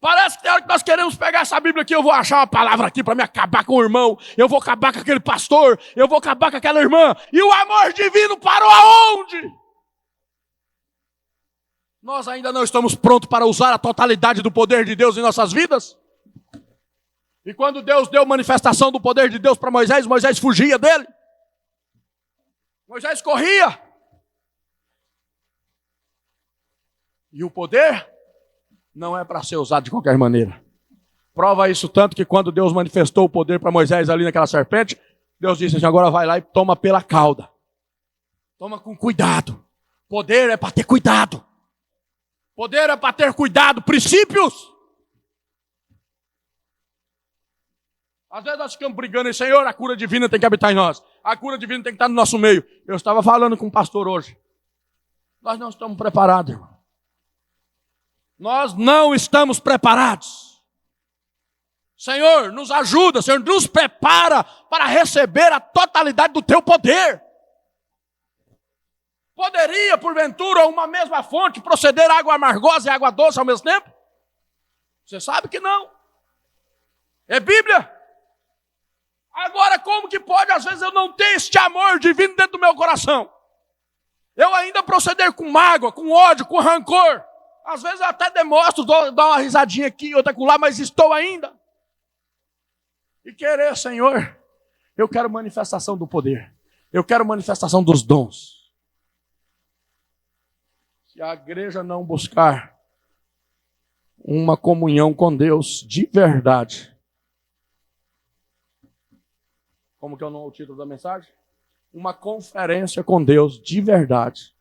Speaker 2: Parece que tem hora que nós queremos pegar essa Bíblia aqui, eu vou achar uma palavra aqui para me acabar com o irmão, eu vou acabar com aquele pastor, eu vou acabar com aquela irmã. E o amor divino parou aonde? Nós ainda não estamos prontos para usar a totalidade do poder de Deus em nossas vidas? E quando Deus deu manifestação do poder de Deus para Moisés, Moisés fugia dele. Moisés corria. E o poder não é para ser usado de qualquer maneira. Prova isso tanto que quando Deus manifestou o poder para Moisés ali naquela serpente, Deus disse assim: agora vai lá e toma pela cauda. Toma com cuidado. Poder é para ter cuidado. Poder é para ter cuidado, princípios. Às vezes nós ficamos brigando, e Senhor, a cura divina tem que habitar em nós. A cura divina tem que estar no nosso meio. Eu estava falando com um pastor hoje. Nós não estamos preparados, irmão. Nós não estamos preparados. Senhor, nos ajuda, Senhor, nos prepara para receber a totalidade do teu poder. Poderia, porventura, uma mesma fonte proceder água amargosa e água doce ao mesmo tempo? Você sabe que não. É Bíblia. Agora, como que pode, às vezes, eu não ter este amor divino dentro do meu coração? Eu ainda proceder com mágoa, com ódio, com rancor. Às vezes eu até demonstro, dou uma risadinha aqui, outra lá, mas estou ainda. E querer, Senhor, eu quero manifestação do poder. Eu quero manifestação dos dons. Se a igreja não buscar uma comunhão com Deus de verdade, como que é o título da mensagem? Uma conferência com Deus de verdade,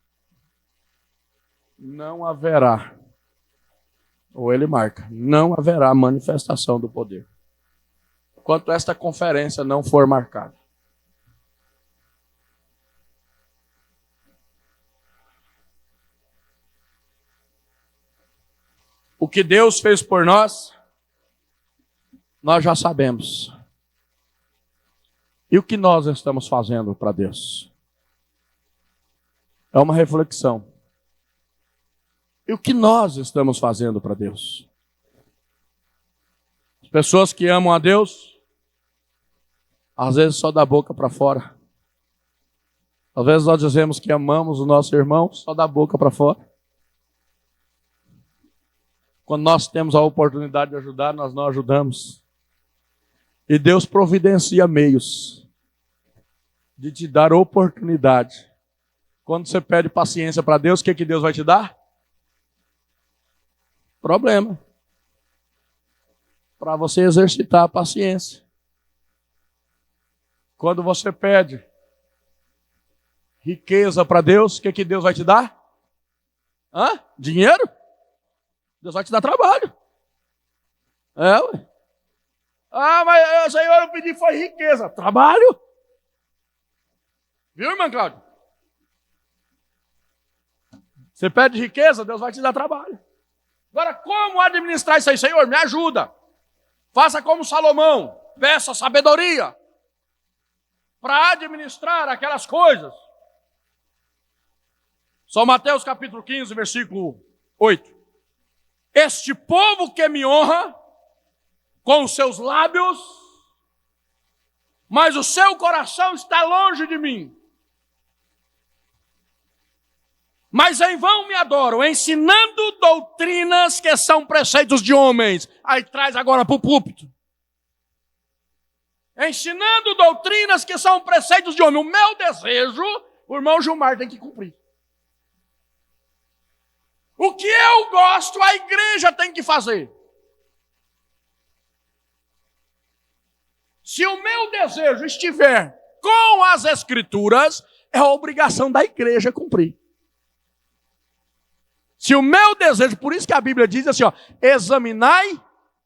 Speaker 2: não haverá, ou ele marca, não haverá manifestação do poder, enquanto esta conferência não for marcada. O que Deus fez por nós, nós já sabemos. E o que nós estamos fazendo para Deus? É uma reflexão. E o que nós estamos fazendo para Deus? As pessoas que amam a Deus, às vezes só da boca para fora. Às vezes nós dizemos que amamos o nosso irmão só da boca para fora. Quando nós temos a oportunidade de ajudar, nós não ajudamos. E Deus providencia meios de te dar oportunidade. Quando você pede paciência para Deus, o que Deus vai te dar? Problema. Para você exercitar a paciência. Quando você pede riqueza para Deus, o que Deus vai te dar? Dinheiro? Deus vai te dar trabalho. Ué. Mas Senhor, eu pedi foi riqueza. Trabalho. Viu, irmã Cláudia? Você pede riqueza, Deus vai te dar trabalho. Agora, como administrar isso aí? Senhor, me ajuda. Faça como Salomão. Peça sabedoria. para administrar aquelas coisas. São Mateus capítulo 15, versículo 8. Este povo que me honra com os seus lábios, mas o seu coração está longe de mim. Mas em vão me adoram, ensinando doutrinas que são preceitos de homens. Aí traz agora para o púlpito. Ensinando doutrinas que são preceitos de homens. O meu desejo, o irmão Gilmar tem que cumprir. O que eu gosto, a igreja tem que fazer. Se o meu desejo estiver com as Escrituras, é a obrigação da igreja cumprir. Se o meu desejo, por isso que a Bíblia diz assim, ó, examinai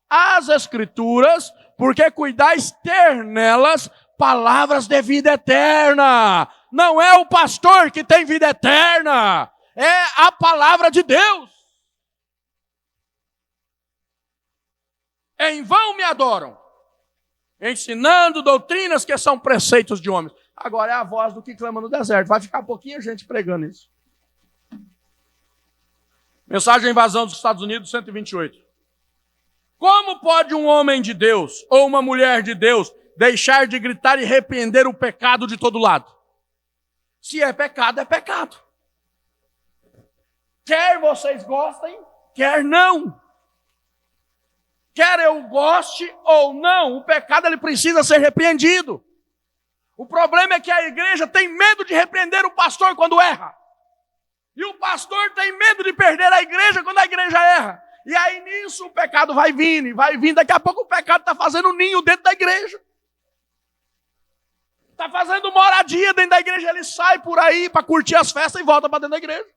Speaker 2: as Escrituras, porque cuidais ter nelas palavras de vida eterna. Não é o pastor que tem vida eterna, é a palavra de Deus. Em vão me adoram, ensinando doutrinas que são preceitos de homens. Agora é a voz do que clama no deserto. Vai ficar pouquinho gente pregando isso. Mensagem à invasão dos Estados Unidos, 128. Como pode um homem de Deus ou uma mulher de Deus deixar de gritar e repreender o pecado de todo lado? Se é pecado, é pecado. Quer vocês gostem, quer não. Quer eu goste ou não, o pecado ele precisa ser repreendido. O problema é que a igreja tem medo de repreender o pastor quando erra. E o pastor tem medo de perder a igreja quando a igreja erra. E aí nisso o pecado vai vindo, e vai vindo. Daqui a pouco o pecado está fazendo ninho dentro da igreja. Está fazendo moradia dentro da igreja. Ele sai por aí para curtir as festas e volta para dentro da igreja.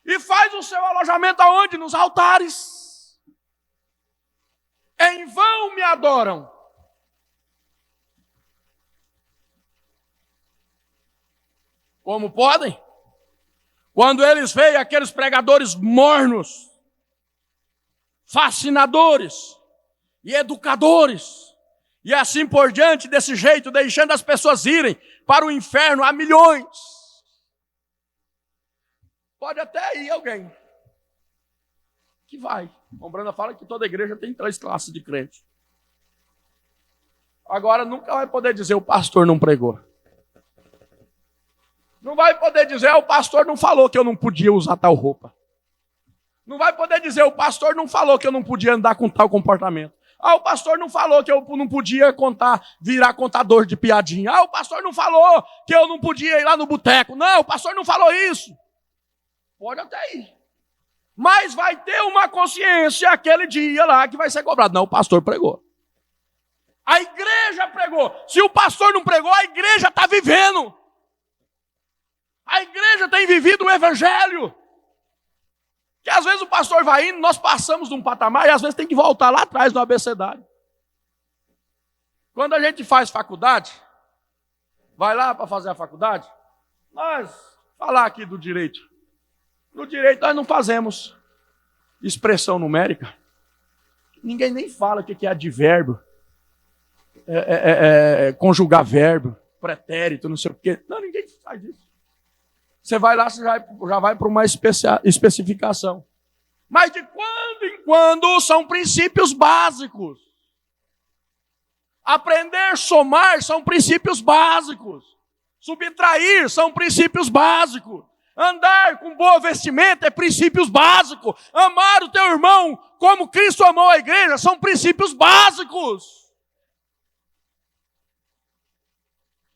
Speaker 2: E faz o seu alojamento aonde? Nos altares. Em vão me adoram. Como podem? Quando eles veem aqueles pregadores mornos, fascinadores e educadores, e assim por diante, desse jeito, deixando as pessoas irem para o inferno a milhões. Pode até ir alguém que vai. A Branda fala que toda igreja tem 3 classes de crentes. Agora nunca vai poder dizer o pastor não pregou. Não vai poder dizer, o pastor não falou que eu não podia usar tal roupa. Não vai poder dizer, o pastor não falou que eu não podia andar com tal comportamento. O pastor não falou que eu não podia virar contador de piadinha. O pastor não falou que eu não podia ir lá no boteco. Não, o pastor não falou isso. Pode até ir. Mas vai ter uma consciência aquele dia lá que vai ser cobrado. Não, o pastor pregou. A igreja pregou. Se o pastor não pregou, a igreja está vivendo. A igreja tem vivido o evangelho. Que às vezes o pastor vai indo, nós passamos de um patamar e às vezes tem que voltar lá atrás no abecedário. Quando a gente faz faculdade, vai lá para fazer a faculdade, nós, falar aqui do direito. No direito nós não fazemos expressão numérica. Ninguém nem fala o que é advérbio, conjugar verbo, pretérito, não sei o quê. Não, ninguém faz isso. Você vai lá, você já vai para uma especificação. Mas de quando em quando são princípios básicos. Aprender a somar são princípios básicos. Subtrair são princípios básicos. Andar com boa vestimenta é princípios básicos. Amar o teu irmão como Cristo amou a igreja são princípios básicos.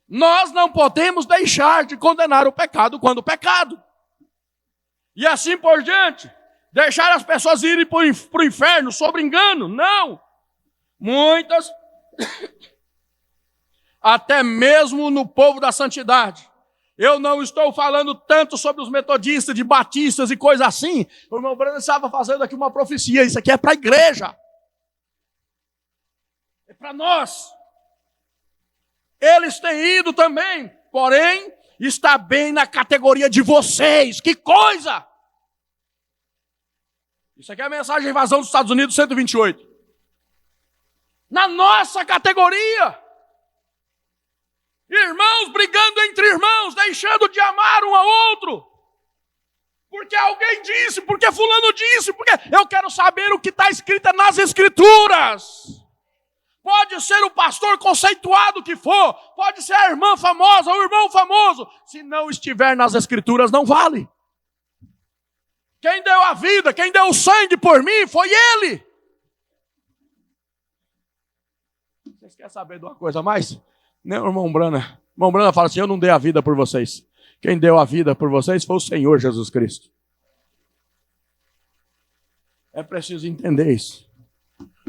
Speaker 2: Nós não podemos deixar de condenar o pecado quando pecado. E assim por diante. Deixar as pessoas irem para o inferno sobre engano. Não. Muitas, até mesmo no povo da santidade. Eu não estou falando tanto sobre os metodistas, de batistas e coisa assim. O irmão Brando estava fazendo aqui uma profecia. Isso aqui é para a igreja. É para nós. Eles têm ido também, porém, está bem na categoria de vocês. Que coisa! Isso aqui é a mensagem de invasão dos Estados Unidos, 128. Na nossa categoria. Irmãos brigando entre irmãos, deixando de amar um ao outro. Porque alguém disse, porque fulano disse, porque eu quero saber o que está escrito nas Escrituras. Pode ser o pastor conceituado que for, pode ser a irmã famosa, o irmão famoso. Se não estiver nas Escrituras, não vale. Quem deu a vida, quem deu o sangue por mim, foi Ele. Vocês querem saber de uma coisa a mais? Né, irmão Brana? Irmão Brana fala assim, eu não dei a vida por vocês. Quem deu a vida por vocês foi o Senhor Jesus Cristo. É preciso entender isso.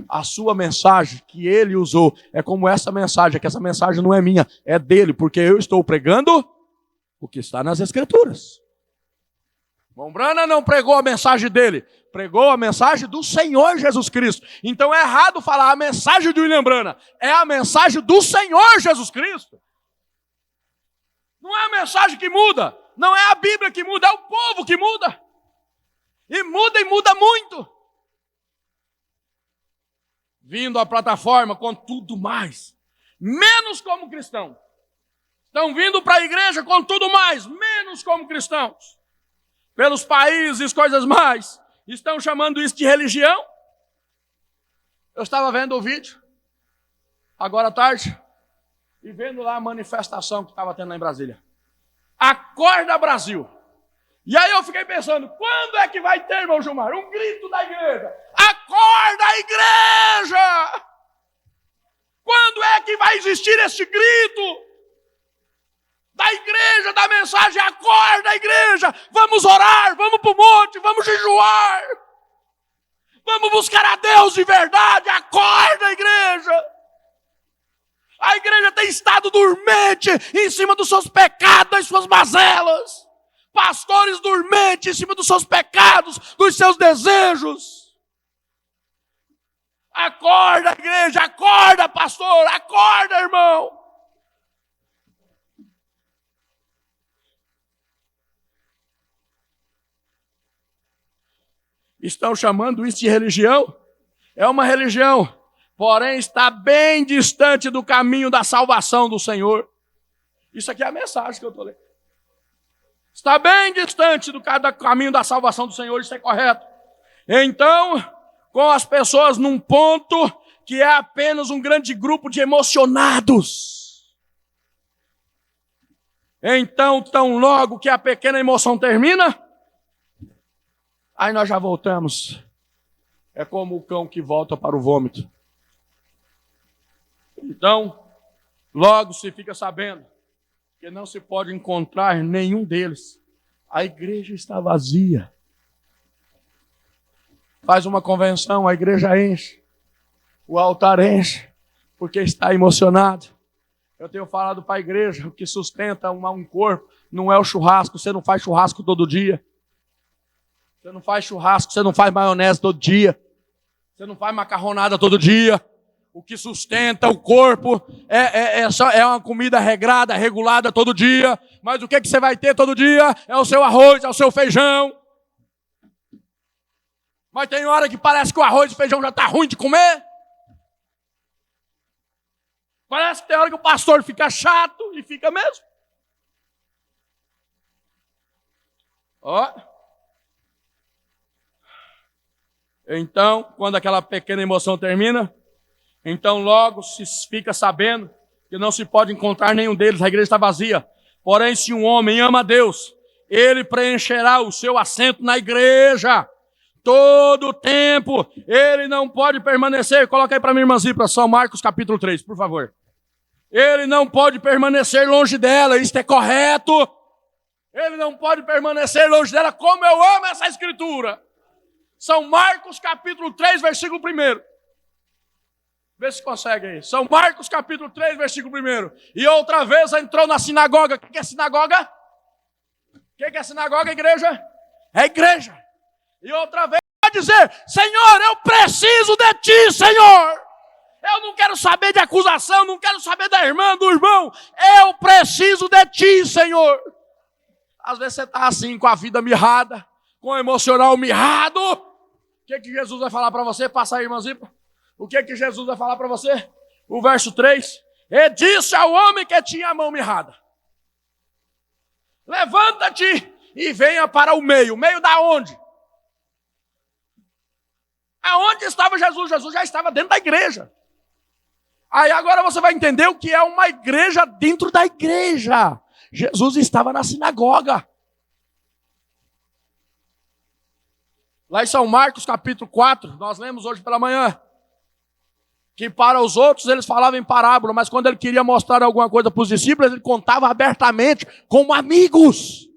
Speaker 2: A sua mensagem que Ele usou é como essa mensagem, que essa mensagem não é minha, é dele, porque eu estou pregando o que está nas Escrituras. Irmão Brana não pregou a mensagem dele, pregou a mensagem do Senhor Jesus Cristo. Então é errado falar a mensagem de William Brana, é a mensagem do Senhor Jesus Cristo. Não é a mensagem que muda, não é a Bíblia que muda, é o povo que muda. E muda muito. Vindo à plataforma com tudo mais, menos como cristão. Estão vindo para a igreja com tudo mais, menos como cristãos. Pelos países, coisas mais. Estão chamando isso de religião. Eu estava vendo o vídeo, agora à tarde, e vendo lá a manifestação que estava tendo lá em Brasília. Acorda Brasil! E aí eu fiquei pensando, quando é que vai ter, irmão Gilmar, um grito da igreja? Acorda igreja! Quando é que vai existir esse grito? Da igreja, da mensagem, acorda igreja! Vamos orar, vamos para o monte, vamos jejuar! Vamos buscar a Deus de verdade, acorda igreja! A igreja tem estado dormente em cima dos seus pecados, das suas mazelas. Pastores dormentes em cima dos seus pecados, dos seus desejos. Acorda, igreja, acorda, pastor, acorda, irmão. Estão chamando isso de religião? É uma religião. Porém está bem distante do caminho da salvação do Senhor. Isso aqui é a mensagem que eu estou lendo. Está bem distante do caminho da salvação do Senhor, isso é correto. Então, com as pessoas num ponto que é apenas um grande grupo de emocionados. Então, tão logo que a pequena emoção termina, aí nós já voltamos. É como o cão que volta para o vômito. Então, logo se fica sabendo que não se pode encontrar nenhum deles. A igreja está vazia. Faz uma convenção, a igreja enche. O altar enche, porque está emocionado. Eu tenho falado para a igreja, o que sustenta um corpo não é o churrasco. Você não faz churrasco todo dia. Você não faz churrasco, você não faz maionese todo dia. Você não faz macarronada todo dia. O que sustenta o corpo é uma comida regrada, regulada todo dia. Mas o que você vai ter todo dia? É o seu arroz, é o seu feijão. Mas tem hora que parece que o arroz e o feijão já está ruim de comer. Parece que tem hora que o pastor fica chato, e fica mesmo. Ó. Então, quando aquela pequena emoção termina, então logo se fica sabendo que não se pode encontrar nenhum deles, a igreja está vazia. Porém, se um homem ama a Deus, ele preencherá o seu assento na igreja. Todo o tempo, ele não pode permanecer. Coloca aí para mim, irmã Zipra, São Marcos capítulo 3, por favor. Ele não pode permanecer longe dela, isto é correto. Ele não pode permanecer longe dela, como eu amo essa escritura. São Marcos capítulo 3, versículo 1. Vê se consegue aí. São Marcos capítulo 3, versículo 1. E outra vez entrou na sinagoga. O que é sinagoga? O que é sinagoga, igreja? É igreja. E outra vez vai dizer, Senhor, eu preciso de Ti, Senhor. Eu não quero saber de acusação, não quero saber da irmã, do irmão. Eu preciso de Ti, Senhor. Às vezes você está assim, com a vida mirrada, com o emocional mirrado. O que Jesus vai falar para você? Passa aí, irmãzinha. O que Jesus vai falar para você? O verso 3. E disse ao homem que tinha a mão mirrada: levanta-te e venha para o meio. O meio da onde? Aonde estava Jesus? Jesus já estava dentro da igreja. Aí agora você vai entender o que é uma igreja dentro da igreja. Jesus estava na sinagoga. Lá em São Marcos, capítulo 4, nós lemos hoje pela manhã, que para os outros eles falavam em parábola, mas quando ele queria mostrar alguma coisa para os discípulos, ele contava abertamente, como amigos.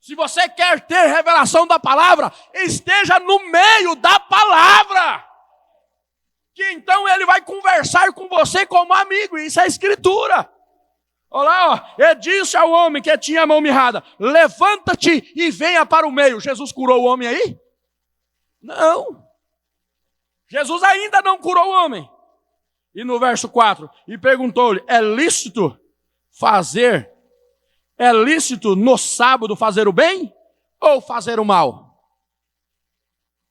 Speaker 2: Se você quer ter revelação da palavra, esteja no meio da palavra. Que então ele vai conversar com você como amigo, isso é escritura. Olha lá, ele disse ao homem que tinha a mão mirrada: levanta-te e venha para o meio. Jesus curou o homem aí? Não. Jesus ainda não curou o homem. E no verso 4, e perguntou-lhe: é lícito no sábado fazer o bem ou fazer o mal?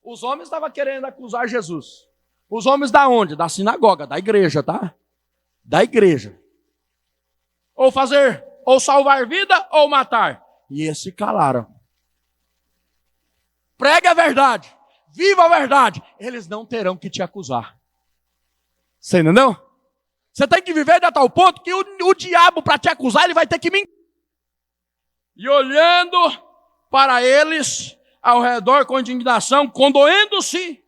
Speaker 2: Os homens estavam querendo acusar Jesus. Os homens da onde? Da sinagoga, da igreja, tá? Da igreja. Ou salvar vida ou matar. E eles se calaram. Pregue a verdade. Viva a verdade. Eles não terão que te acusar. Você entendeu? Você tem que viver a tal ponto que o diabo, para te acusar, ele vai ter que mentir. E olhando para eles ao redor com indignação, condoendo-se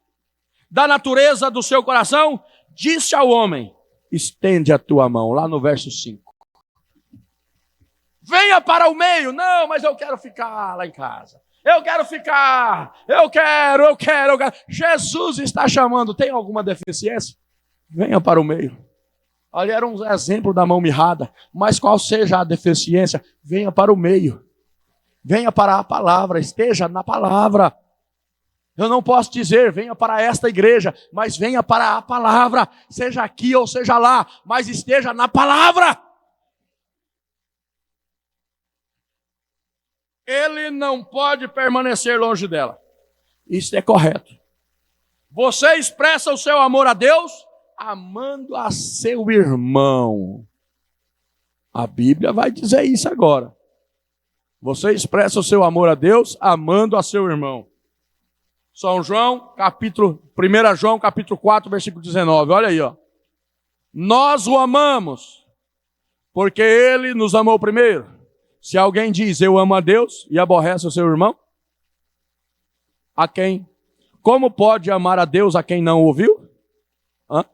Speaker 2: da natureza do seu coração, disse ao homem: estende a tua mão. Lá no verso 5. Venha para o meio. Não, mas eu quero ficar lá em casa. Eu quero ficar. Eu quero. Jesus está chamando. Tem alguma deficiência? Venha para o meio. Ali era um exemplo da mão mirrada. Mas qual seja a deficiência, venha para o meio. Venha para a palavra. Esteja na palavra. Eu não posso dizer, venha para esta igreja, mas venha para a palavra. Seja aqui ou seja lá, mas esteja na palavra. Ele não pode permanecer longe dela. Isso é correto. Você expressa o seu amor a Deus amando a seu irmão. A Bíblia vai dizer isso agora. Você expressa o seu amor a Deus amando a seu irmão. 1 João, capítulo 4, versículo 19. Olha aí, ó. Nós o amamos, porque ele nos amou primeiro. Se alguém diz, eu amo a Deus, e aborrece o seu irmão, a quem? Como pode amar a Deus a quem não ouviu? Hã?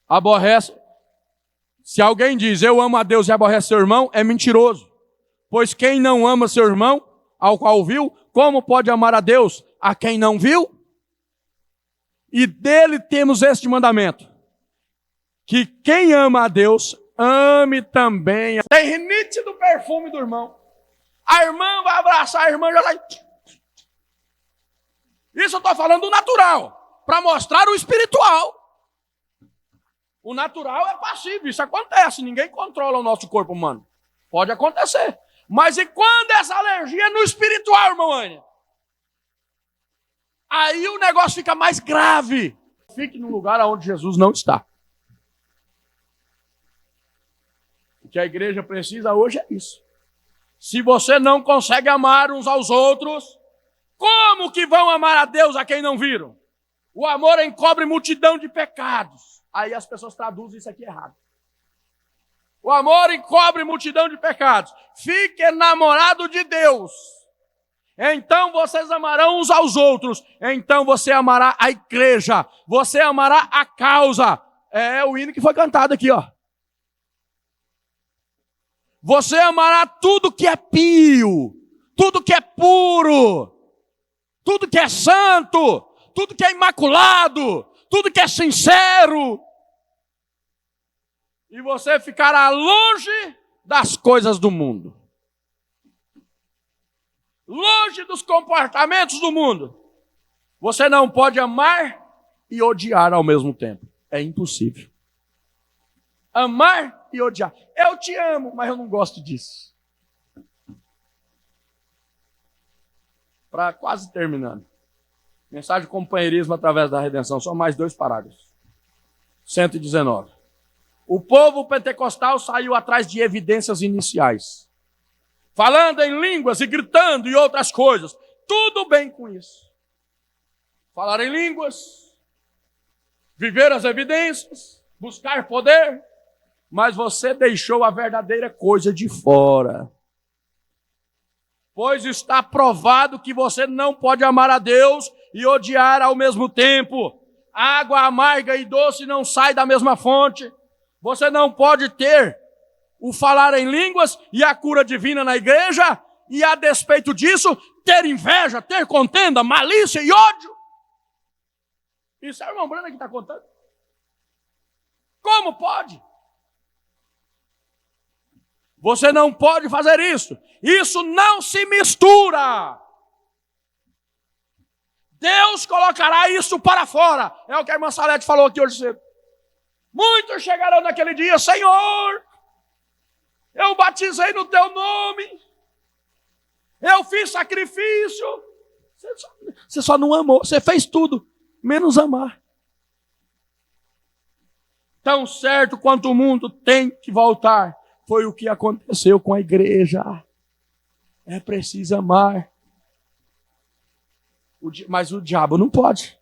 Speaker 2: Aborrece. Se alguém diz, eu amo a Deus e aborrece seu irmão, é mentiroso. Pois quem não ama seu irmão, ao qual viu, como pode amar a Deus a quem não viu? E dele temos este mandamento: que quem ama a Deus, ame também. Tem rinite do perfume do irmão. A irmã vai abraçar a irmã, já vai. Isso eu estou falando do natural, para mostrar o espiritual. O natural é passivo, isso acontece, ninguém controla o nosso corpo humano. Pode acontecer. Mas e quando essa alergia é no espiritual, irmão Ania? Aí o negócio fica mais grave. Fique num lugar onde Jesus não está. O que a igreja precisa hoje é isso. Se você não consegue amar uns aos outros, como que vão amar a Deus a quem não viram? O amor encobre multidão de pecados. Aí as pessoas traduzem isso aqui errado. O amor encobre multidão de pecados. Fique namorado de Deus. Então vocês amarão uns aos outros. Então você amará a igreja. Você amará a causa. É o hino que foi cantado aqui, ó. Você amará tudo que é pio, tudo que é puro, tudo que é santo, tudo que é imaculado, tudo que é sincero. E você ficará longe das coisas do mundo. Longe dos comportamentos do mundo. Você não pode amar e odiar ao mesmo tempo. É impossível. Amar e odiar. Eu te amo, mas eu não gosto disso. Para quase terminando. Mensagem de companheirismo através da redenção. Só mais 2 parágrafos. 119. O povo pentecostal saiu atrás de evidências iniciais. Falando em línguas e gritando e outras coisas. Tudo bem com isso. Falar em línguas, viver as evidências, buscar poder, mas você deixou a verdadeira coisa de fora. Pois está provado que você não pode amar a Deus e odiar ao mesmo tempo. Água amarga e doce não sai da mesma fonte. Você não pode ter o falar em línguas e a cura divina na igreja e, a despeito disso, ter inveja, ter contenda, malícia e ódio. Isso é o irmão Breno que está contando. Como pode? Você não pode fazer isso. Isso não se mistura. Deus colocará isso para fora. É o que a irmã Salete falou aqui hoje cedo. Muitos chegarão naquele dia: Senhor, eu batizei no teu nome, eu fiz sacrifício. Você só não amou, você fez tudo, menos amar. Tão certo quanto o mundo tem que voltar. Foi o que aconteceu com a igreja. É preciso amar. Mas o diabo não pode.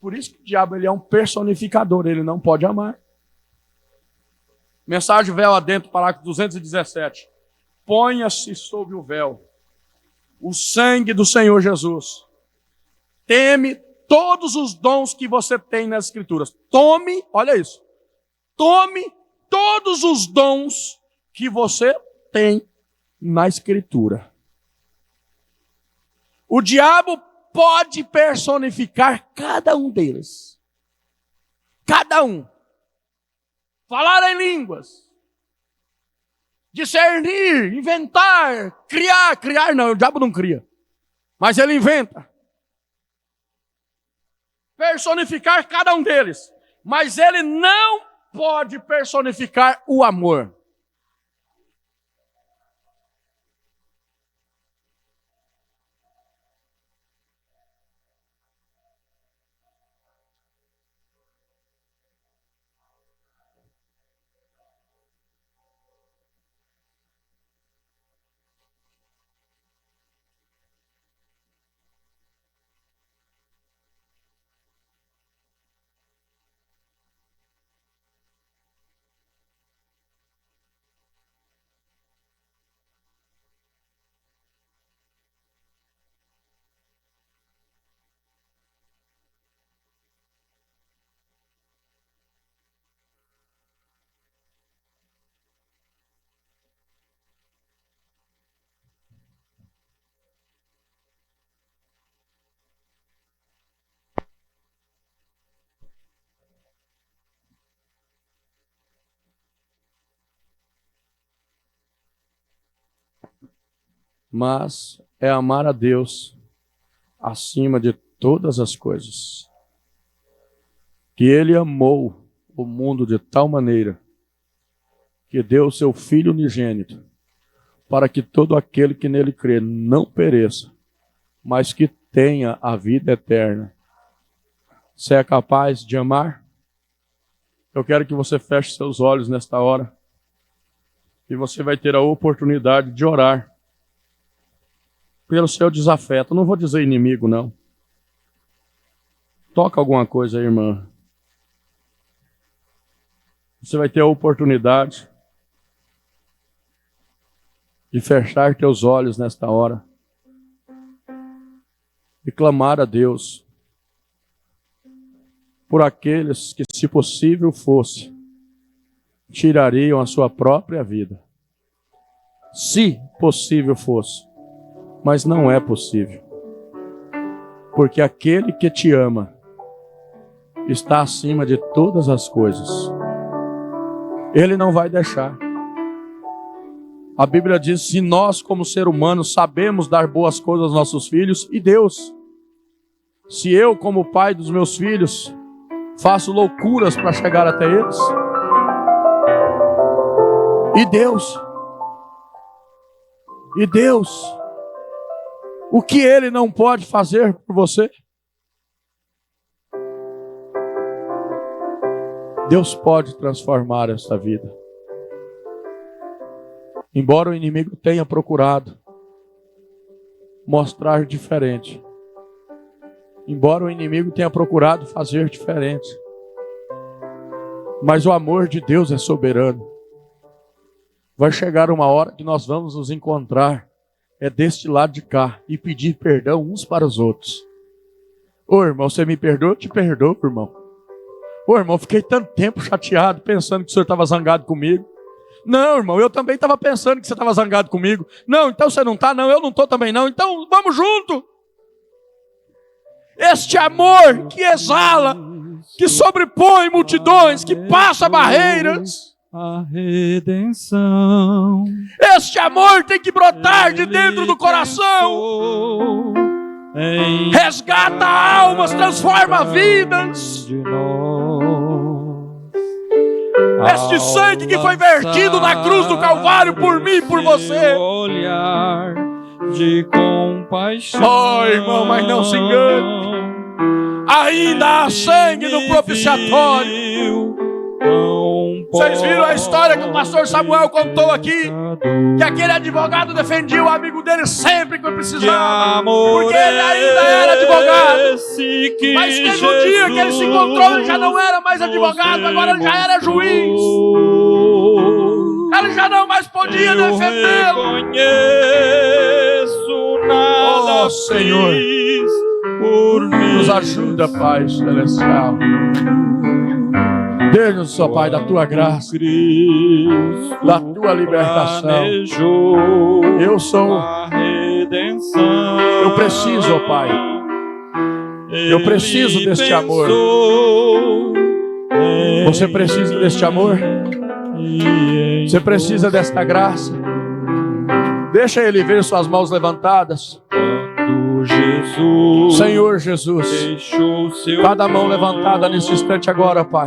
Speaker 2: Por isso que o diabo ele é um personificador, ele não pode amar. Mensagem véu adentro, parágrafo 217. Ponha-se sob o véu o sangue do Senhor Jesus. Teme todos os dons que você tem nas Escrituras. Tome, olha isso. Tome todos os dons que você tem na Escritura. O diabo pode personificar cada um deles. Cada um. Falar em línguas. Discernir, inventar, criar. Criar não, o diabo não cria. Mas ele inventa. Personificar cada um deles. Mas ele não pode personificar o amor. Mas é amar a Deus acima de todas as coisas. Que Ele amou o mundo de tal maneira que deu o seu Filho unigênito, para que todo aquele que nele crê não pereça, mas que tenha a vida eterna. Você é capaz de amar? Eu quero que você feche seus olhos nesta hora e você vai ter a oportunidade de orar pelo seu desafeto. Eu não vou dizer inimigo, não. Toca alguma coisa aí, irmã. Você vai ter a oportunidade de fechar teus olhos nesta hora e clamar a Deus por aqueles que, se possível fosse, tirariam a sua própria vida. Se possível fosse. Mas não é possível. Porque aquele que te ama está acima de todas as coisas. Ele não vai deixar. A Bíblia diz: se nós, como ser humano, sabemos dar boas coisas aos nossos filhos, e Deus, se eu, como pai dos meus filhos, faço loucuras para chegar até eles, e Deus, O que Ele não pode fazer por você? Deus pode transformar essa vida. Embora o inimigo tenha procurado mostrar diferente, embora o inimigo tenha procurado fazer diferente, mas o amor de Deus é soberano. Vai chegar uma hora que nós vamos nos encontrar deste lado de cá e pedir perdão uns para os outros. Ô irmão, você me perdoa? Eu te perdoo, irmão. Ô irmão, fiquei tanto tempo chateado pensando que o senhor estava zangado comigo. Não, irmão, eu também estava pensando que você estava zangado comigo. Não, então você não está? Não, eu não estou também não. Então vamos junto. Este amor que exala, que sobrepõe multidões, que passa barreiras.
Speaker 1: A redenção.
Speaker 2: Este amor tem que brotar de dentro do coração. Resgata almas, transforma vidas. Este sangue que foi vertido na cruz do Calvário por mim e por você.
Speaker 1: Olhar de compaixão.
Speaker 2: Oh, irmão, mas não se engane. Ainda há sangue no propiciatório. Vocês viram a história que o pastor Samuel contou aqui? Que aquele advogado defendia o amigo dele sempre que precisava, porque ele ainda era advogado. Mas que no dia que ele se encontrou, ele já não era mais advogado, agora ele já era juiz. Ele já não mais podia defendê-lo. Oh, Senhor, nos ajuda, Pai Celestial. Dê-nos, ó Pai, da Tua graça, da Tua libertação. Eu preciso, ó Pai. Eu preciso deste amor. Você precisa deste amor? Você precisa desta graça? Deixa Ele ver suas mãos levantadas. Senhor Jesus, cada mão levantada nesse instante agora, Pai,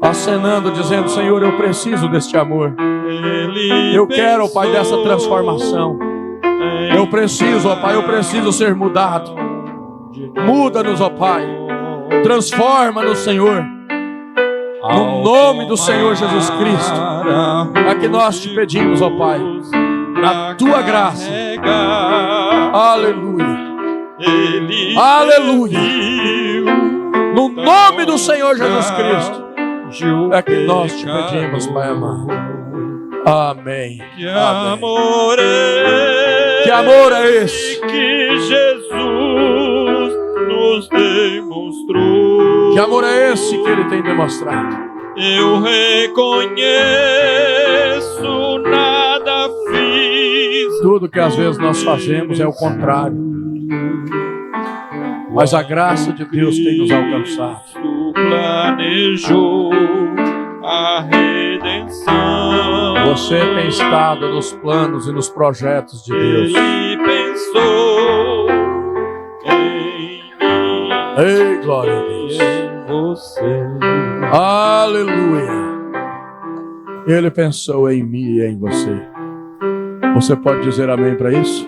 Speaker 2: acenando, dizendo: Senhor, eu preciso deste amor. Eu quero, ó Pai, dessa transformação. Eu preciso, ó Pai, eu preciso ser mudado. Muda-nos, ó Pai. Transforma-nos, Senhor. No nome do Senhor Jesus Cristo. É que nós te pedimos, ó Pai, na Tua graça. Aleluia. Aleluia. No nome do Senhor Jesus Cristo é que nós te pedimos, Pai amado. Amém.
Speaker 1: Que amor
Speaker 2: é esse
Speaker 1: que Jesus nos demonstrou?
Speaker 2: Que amor é esse que Ele tem demonstrado?
Speaker 1: Eu reconheço, nada fiz.
Speaker 2: Tudo que às vezes nós fazemos é o contrário. Mas a graça de Deus tem nos alcançado.
Speaker 1: Planejou a redenção.
Speaker 2: Você tem estado nos planos e nos projetos de Deus.
Speaker 1: Ele pensou em mim.
Speaker 2: Ei, glória a Deus.
Speaker 1: Em você.
Speaker 2: Aleluia. Ele pensou em mim e em você. Você pode dizer amém para isso?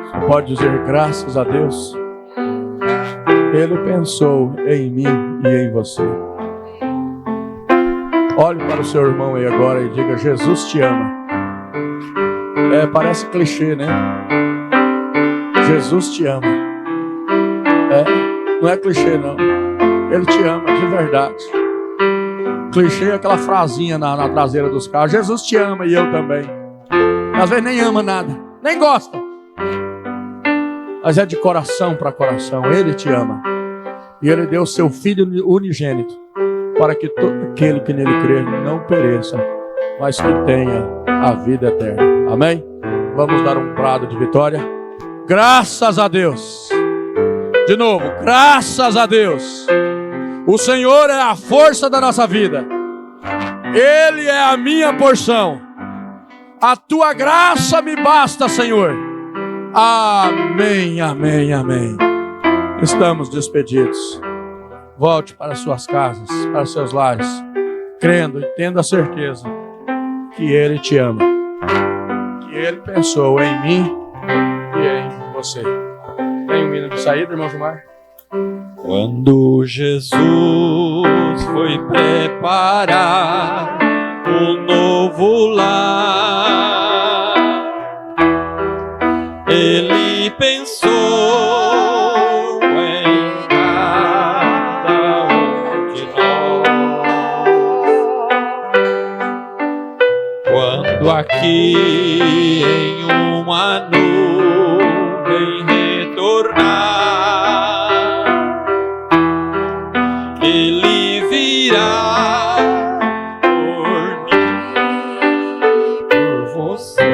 Speaker 2: Você pode dizer graças a Deus? Ele pensou em mim e em você. Olhe para o seu irmão aí agora e diga: Jesus te ama. Parece clichê, né? Jesus te ama. Não é clichê, não. Ele te ama de verdade. Clichê é aquela frasinha na traseira dos carros: Jesus te ama e eu também. Às vezes nem ama nada, nem gosta. Mas é de coração para coração. Ele te ama. E Ele deu o seu Filho unigênito para que todo aquele que nele crer não pereça, mas que tenha a vida eterna. Amém? Vamos dar um brado de vitória. Graças a Deus. De novo, graças a Deus. O Senhor é a força da nossa vida. Ele é a minha porção. A Tua graça me basta, Senhor. Amém, amém, amém. Estamos despedidos. Volte para suas casas, para seus lares, crendo e tendo a certeza que Ele te ama, que Ele pensou em mim você. Tem um hino de saída, irmão Gilmar?
Speaker 1: Quando Jesus foi preparar um novo lar, ele pensou em cada um de nós. Quando aqui em uma nuvem retornar, ele virá por mim, por você.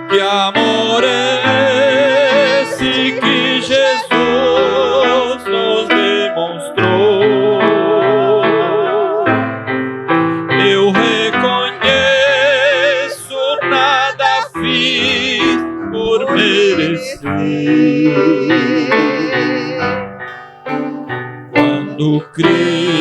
Speaker 1: Que amor é esse que Jesus nos demonstrou? Eu reconheço, nada fiz por merecer. Quando creio